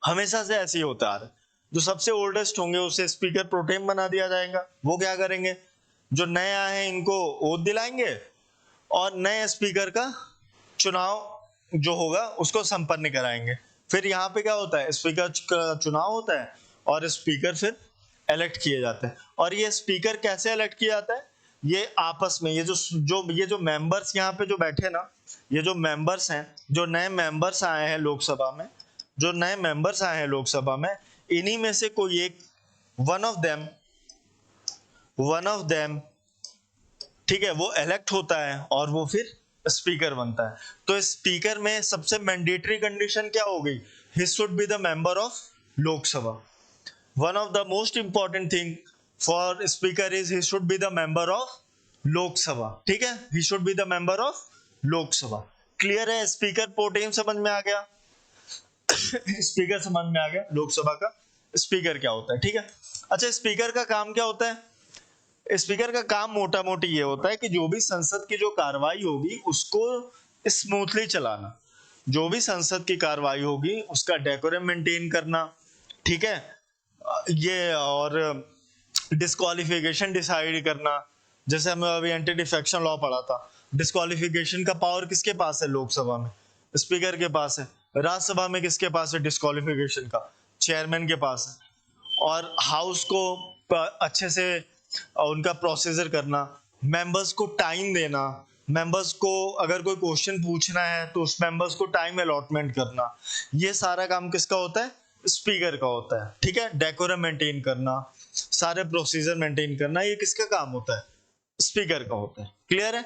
हमेशा से ऐसे ही होता आ रहा है, जो सबसे ओल्डेस्ट होंगे उसे स्पीकर प्रोटेम बना दिया जाएगा। वो क्या करेंगे, जो नए आए हैं इनको ओथ दिलाएंगे और नए स्पीकर का चुनाव जो होगा उसको संपन्न कराएंगे। फिर यहाँ पे क्या होता है, स्पीकर का चुनाव होता है और स्पीकर फिर इलेक्ट किए जाते हैं। और ये स्पीकर कैसे इलेक्ट किया जाता है, ये आपस में ये जो मेंबर्स यहाँ पे जो बैठे ना, ये जो मेंबर्स हैं, जो नए मेंबर्स आए हैं लोकसभा में, जो नए मेंबर्स आए हैं लोकसभा में, इन्हीं में से कोई एक वन ऑफ देम ठीक है, वो इलेक्ट होता है और वो फिर स्पीकर बनता है। तो स्पीकर में सबसे मैंडेटरी कंडीशन क्या हो गई, ही should be the member of Lok Sabha. One of the most important thing for speaker is he should be the member of Lok Sabha. ठीक है, ही should be the member of Lok Sabha. Clear है, स्पीकर प्रोटेम समझ में आ गया स्पीकर समझ में आ गया, लोकसभा का स्पीकर क्या होता है। ठीक है, अच्छा स्पीकर का काम क्या होता है, स्पीकर का काम मोटा मोटी ये होता है कि जो भी संसद की जो कार्रवाई होगी उसको स्मूथली चलाना, जो भी संसद की कार्रवाई होगी उसका डेकोरम मेंटेन करना। ठीक है, ये और डिस्क्वालिफिकेशन डिसाइड करना, जैसे हमने अभी एंटी डिफेक्शन लॉ पढ़ा था, डिस्क्वालिफिकेशन का पावर किसके पास है, लोकसभा में स्पीकर के पास है। राज्यसभा में किसके पास है डिस्क्वालिफिकेशन का, चेयरमैन के पास है। और हाउस को अच्छे से उनका प्रोसीजर करना, मेंबर्स को टाइम देना, मेंबर्स को अगर कोई क्वेश्चन पूछना है तो उस मेंबर्स को टाइम अलॉटमेंट करना, ये सारा काम किसका होता है, स्पीकर का होता है। ठीक है, डेकोरम मेंटेन करना, सारे प्रोसीजर मेंटेन करना, ये किसका काम होता है, स्पीकर का होता है। क्लियर है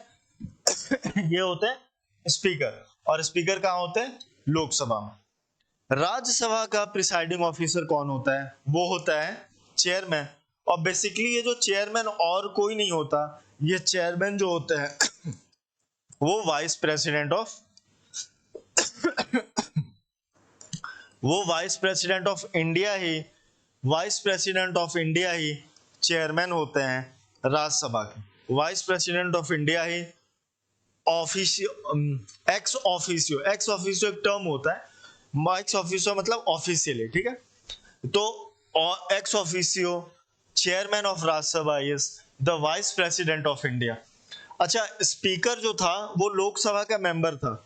ये होते हैं स्पीकर, और स्पीकर कहाँ होते हैं, लोकसभा में। राज्यसभा का प्रिसाइडिंग ऑफिसर कौन होता है, वो होता है चेयरमैन। और बेसिकली ये जो चेयरमैन और कोई नहीं होता, ये चेयरमैन जो होते हैं वो vice president of India he, vice president of India he chairman होते हैं राज्यसभा के। Vice president of India he ex officio एक टर्म होता है, एक्स ऑफिसियो मतलब ऑफिशियली। ठीक है, तो ex officio chairman of Rajya Sabha is the vice president of India. अच्छा, स्पीकर जो था वो लोकसभा का मेंबर था,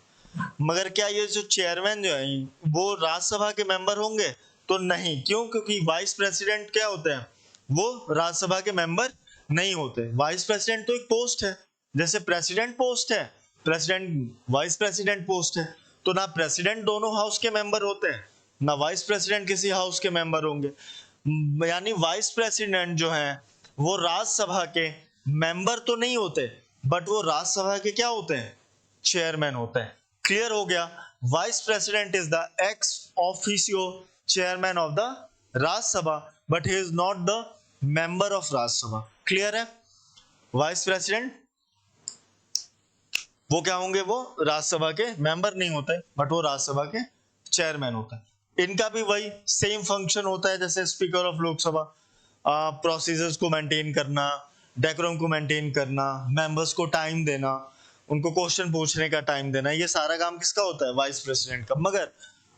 मगर क्या ये जो चेयरमैन जो है वो राज्यसभा के मेंबर होंगे, तो नहीं। क्यों, क्योंकि वाइस प्रेसिडेंट क्या होते हैं, वो राज्यसभा के मेंबर नहीं होते। वाइस प्रेसिडेंट तो एक पोस्ट है, जैसे प्रेसिडेंट पोस्ट है, प्रेसिडेंट वाइस प्रेसिडेंट पोस्ट है, तो ना प्रेसिडेंट दोनों हाउस के मेंबर होते हैं, ना वाइस प्रेसिडेंट किसी हाउस के मेंबर होंगे। यानी वाइस प्रेसिडेंट जो है वो राज्यसभा के मेंबर तो नहीं होते, बट वो राज्यसभा के क्या होते हैं, चेयरमैन होते हैं। क्लियर हो गया, vice president is the ex officio chairman of the Rajya Sabha, but he is not the member of Rajya Sabha. Clear है, वाइस प्रेसिडेंट वो क्या होंगे, वो राज्यसभा के मेंबर नहीं होते, बट वो राज्यसभा के चेयरमैन होता है। इनका भी वही सेम फंक्शन होता है जैसे स्पीकर ऑफ लोकसभा, प्रोसीजर्स को मेंटेन करना, डेकोरम को मेंटेन करना, मेंबर्स को टाइम देना, उनको क्वेश्चन पूछने का टाइम देना, ये सारा काम किसका होता है, वाइस प्रेसिडेंट का। मगर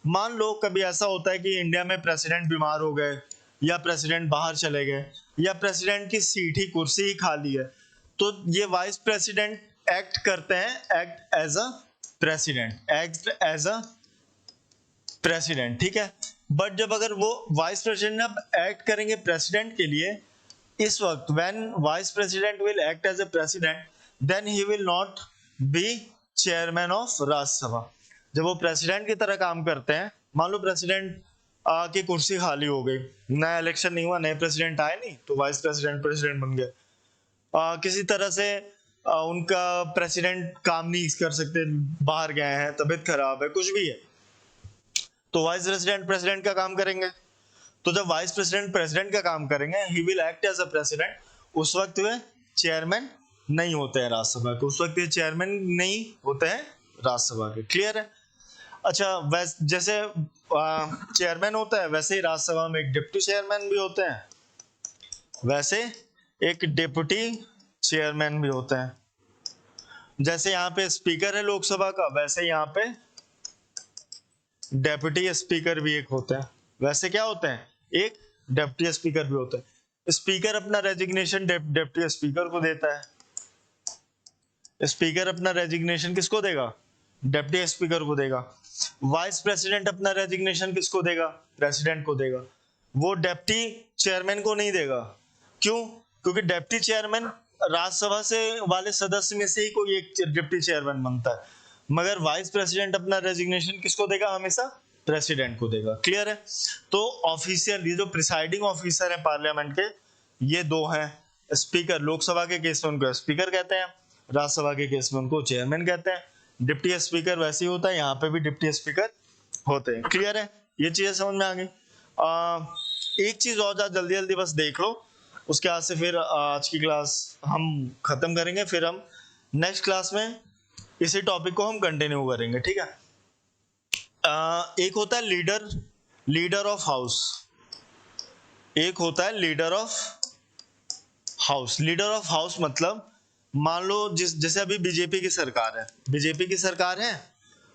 मान लो कभी ऐसा होता है कि इंडिया में प्रेसिडेंट बीमार हो गए, या प्रेसिडेंट बाहर चले गए, या प्रेसिडेंट की सीट ही कुर्सी ही खाली है, तो ये वाइस प्रेसिडेंट एक्ट करते हैं, एक्ट एज अ प्रेसिडेंट। ठीक है, बट जब अगर वो वाइस प्रेसिडेंट अब एक्ट करेंगे प्रेसिडेंट के लिए, इस वक्त when vice president will act as a president, then he will not be chairman of Rajya Sabha. जब वो प्रेसिडेंट की तरह काम करते हैं, मान लो प्रेसिडेंट की कुर्सी खाली हो गई, नया इलेक्शन नहीं हुआ, नए प्रेसिडेंट आए नहीं, तो वाइस प्रेसिडेंट बन गए। किसी तरह से उनका प्रेसिडेंट काम नहीं कर सकते, बाहर गए हैं, तबीयत खराब है, कुछ भी है, तो वाइस प्रेसिडेंट का काम करेंगे। तो जब वाइस प्रेसिडेंट का काम करेंगे, he will act as a president, उस वक्त वे चेयरमैन नहीं होते हैं राज्यसभा के, उस वक्त ये चेयरमैन नहीं होते हैं राज्यसभा के। क्लियर है, अच्छा जैसे चेयरमैन होता है, वैसे ही राज्यसभा में एक डिप्टी चेयरमैन भी होते हैं, वैसे एक डिप्टी चेयरमैन भी होते हैं। जैसे यहाँ पे स्पीकर है लोकसभा का, वैसे यहाँ पे डेप्यूटी स्पीकर भी एक होता है। वैसे क्या होते हैं, एक डेप्यूटी स्पीकर भी होता है। स्पीकर अपना रेजिग्नेशन डेप्यूटी स्पीकर को देता है। स्पीकर अपना रेजिग्नेशन किसको देगा, डेप्यूटी स्पीकर को देगा। वाइस प्रेसिडेंट अपना रेजिग्नेशन किसको देगा, प्रेसिडेंट को देगा। वो डेप्टी चेयरमैन को नहीं देगा। क्यों, क्योंकि डेप्टी चेयरमैन राज्यसभा से वाले सदस्य में से ही कोई एक डिप्टी चेयरमैन बनता है, मगर वाइस प्रेसिडेंट अपना रेजिग्नेशन किसको देगा, हमेशा प्रेसिडेंट को देगा। क्लियर है। तो ऑफिशियल ये जो प्रिसाइडिंग ऑफिसर है पार्लियामेंट के, ये दो हैं। स्पीकर लोकसभा के केस में उनको स्पीकर कहते हैं, राज्यसभा के केस में उनको चेयरमैन कहते हैं। डिप्टी स्पीकर वैसे ही होता है, यहाँ पे भी डिप्टी स्पीकर होते हैं। क्लियर है, ये चीजें समझ में आ गई। एक चीज और जल्दी जल्दी बस देख लो, उसके बाद से फिर आज की क्लास हम खत्म करेंगे, फिर हम नेक्स्ट क्लास में इसी टॉपिक को हम कंटिन्यू करेंगे। ठीक है। एक होता है लीडर ऑफ हाउस, एक होता है leader of house. Leader of house मतलब मान लो जैसे अभी बीजेपी की सरकार है, बीजेपी की सरकार है,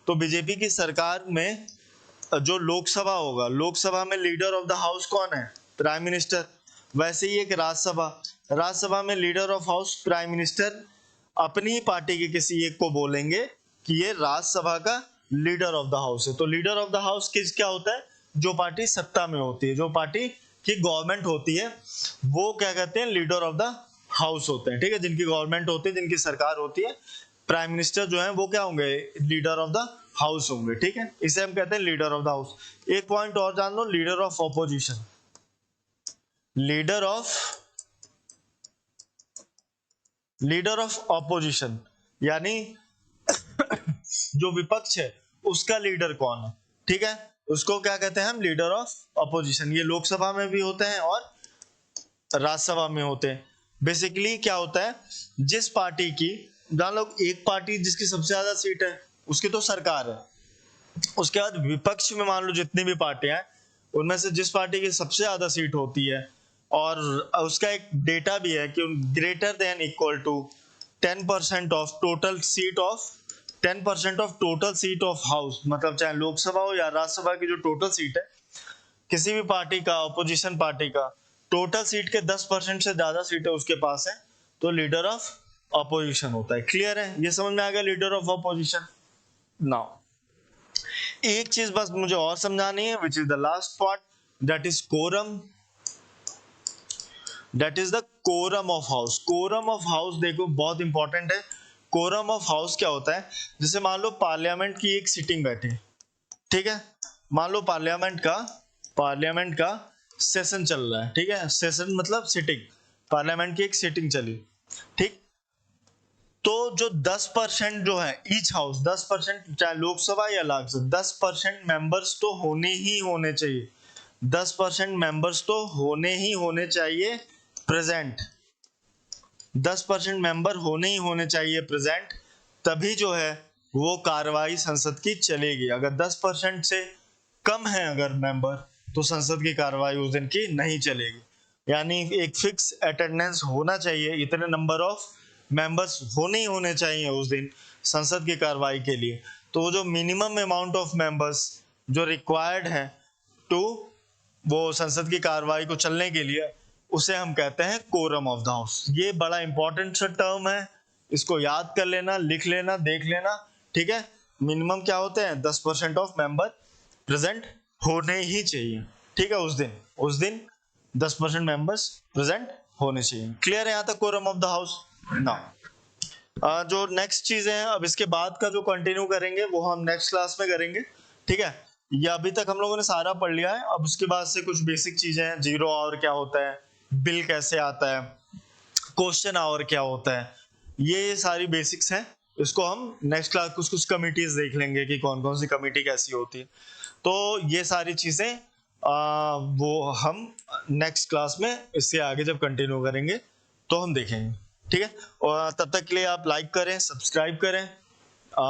तो बीजेपी की सरकार में जो लोकसभा होगा, लोकसभा में लीडर ऑफ द हाउस कौन है, प्राइम मिनिस्टर। वैसे ही एक राज्यसभा में leader of house prime minister अपनी ही पार्टी के किसी एक को बोलेंगे कि ये राज्यसभा का लीडर ऑफ द हाउस है। तो लीडर ऑफ द हाउस किस क्या होता है, जो पार्टी सत्ता में होती है, जो पार्टी की गवर्नमेंट होती है, वो क्या कहते हैं, लीडर ऑफ द हाउस होते हैं। ठीक है, जिनकी गवर्नमेंट होती है, जिनकी सरकार होती है, प्राइम मिनिस्टर जो है वो क्या होंगे, लीडर ऑफ द हाउस होंगे। ठीक है, इसे हम कहते हैं लीडर ऑफ द हाउस। एक पॉइंट और जान लो, leader of opposition. Leader of opposition यानी जो विपक्ष है उसका लीडर कौन है। ठीक है, उसको क्या कहते हैं हम, लीडर ऑफ ऑपोजिशन। ये लोकसभा में भी होते हैं और राज्यसभा में होते हैं। बेसिकली क्या होता है, जिस पार्टी की, जान लो एक पार्टी जिसकी सबसे ज्यादा सीट है उसकी तो सरकार है, उसके बाद विपक्ष में मान लो जितनी भी पार्टियां हैं उनमें से जिस पार्टी की सबसे ज्यादा सीट होती है और उसका एक डेटा भी है कि greater than equal to 10% of total seat of 10% of total seat of house, मतलब चाहे लोकसभा हो या राज्यसभा की जो टोटल सीट है किसी भी पार्टी का, ऑपोजिशन पार्टी का, टोटल सीट के 10% से ज्यादा सीटें उसके पास है, तो लीडर ऑफ ऑपोजिशन होता है। क्लियर है, ये समझ में आ गया लीडर ऑफ ऑपोजिशन। नाउ एक चीज बस मुझे और समझानी है, which is the last part, that is quorum. That is the quorum of house. Quorum of house देखो बहुत इंपॉर्टेंट है। कोरम ऑफ हाउस क्या होता है, जैसे मान लो पार्लियामेंट की एक सिटिंग बैठी, ठीक है, मान लो पार्लियामेंट का सेशन चल रहा है। ठीक है, सेशन मतलब सिटिंग, पार्लियामेंट की एक सिटिंग चली। ठीक, तो जो 10% जो है ईच हाउस, 10% चाहे लोकसभा या राज्यसभा, 10% मेंबर्स तो होने ही होने चाहिए, 10% मेंबर्स तो होने ही होने चाहिए प्रेजेंट, 10% मेंबर होने ही होने चाहिए प्रेजेंट, तभी जो है वो कार्रवाई संसद की चलेगी। अगर 10% से कम है अगर मेंबर, तो संसद की कार्रवाई उस दिन की नहीं चलेगी। यानी एक फिक्स अटेंडेंस होना चाहिए, इतने नंबर ऑफ मेंबर्स होने ही होने चाहिए उस दिन संसद की कार्रवाई के लिए। तो वो जो मिनिमम अमाउंट ऑफ मेंबर्स जो रिक्वायर्ड है टू वो संसद की कार्रवाई को चलने के लिए, उसे हम कहते हैं कोरम ऑफ द हाउस। ये बड़ा इंपॉर्टेंट सा टर्म है, इसको याद कर लेना, लिख लेना, देख लेना। ठीक है, मिनिमम क्या होते हैं, 10% ऑफ मेंबर प्रेजेंट होने ही चाहिए। ठीक है, उस दिन 10% मेंबर्स प्रेजेंट होने चाहिए। क्लियर है यहाँ तक quorum of the house. Now जो नेक्स्ट चीजें हैं, अब इसके बाद का जो कंटिन्यू करेंगे वो हम नेक्स्ट क्लास में करेंगे। ठीक है, ये अभी तक हम लोगों ने सारा पढ़ लिया है। अब उसके बाद से कुछ बेसिक चीजें हैं, जीरो आवर क्या होता है, बिल कैसे आता है, क्वेश्चन आवर क्या होता है, ये सारी बेसिक्स हैं। इसको हम नेक्स्ट क्लास कुछ कमिटीज देख लेंगे कि कौन कौन सी कमिटी कैसी होती है। तो ये सारी चीजें वो हम नेक्स्ट क्लास में इससे आगे जब कंटिन्यू करेंगे तो हम देखेंगे। ठीक है, और तब तक के लिए आप लाइक करें, सब्सक्राइब करें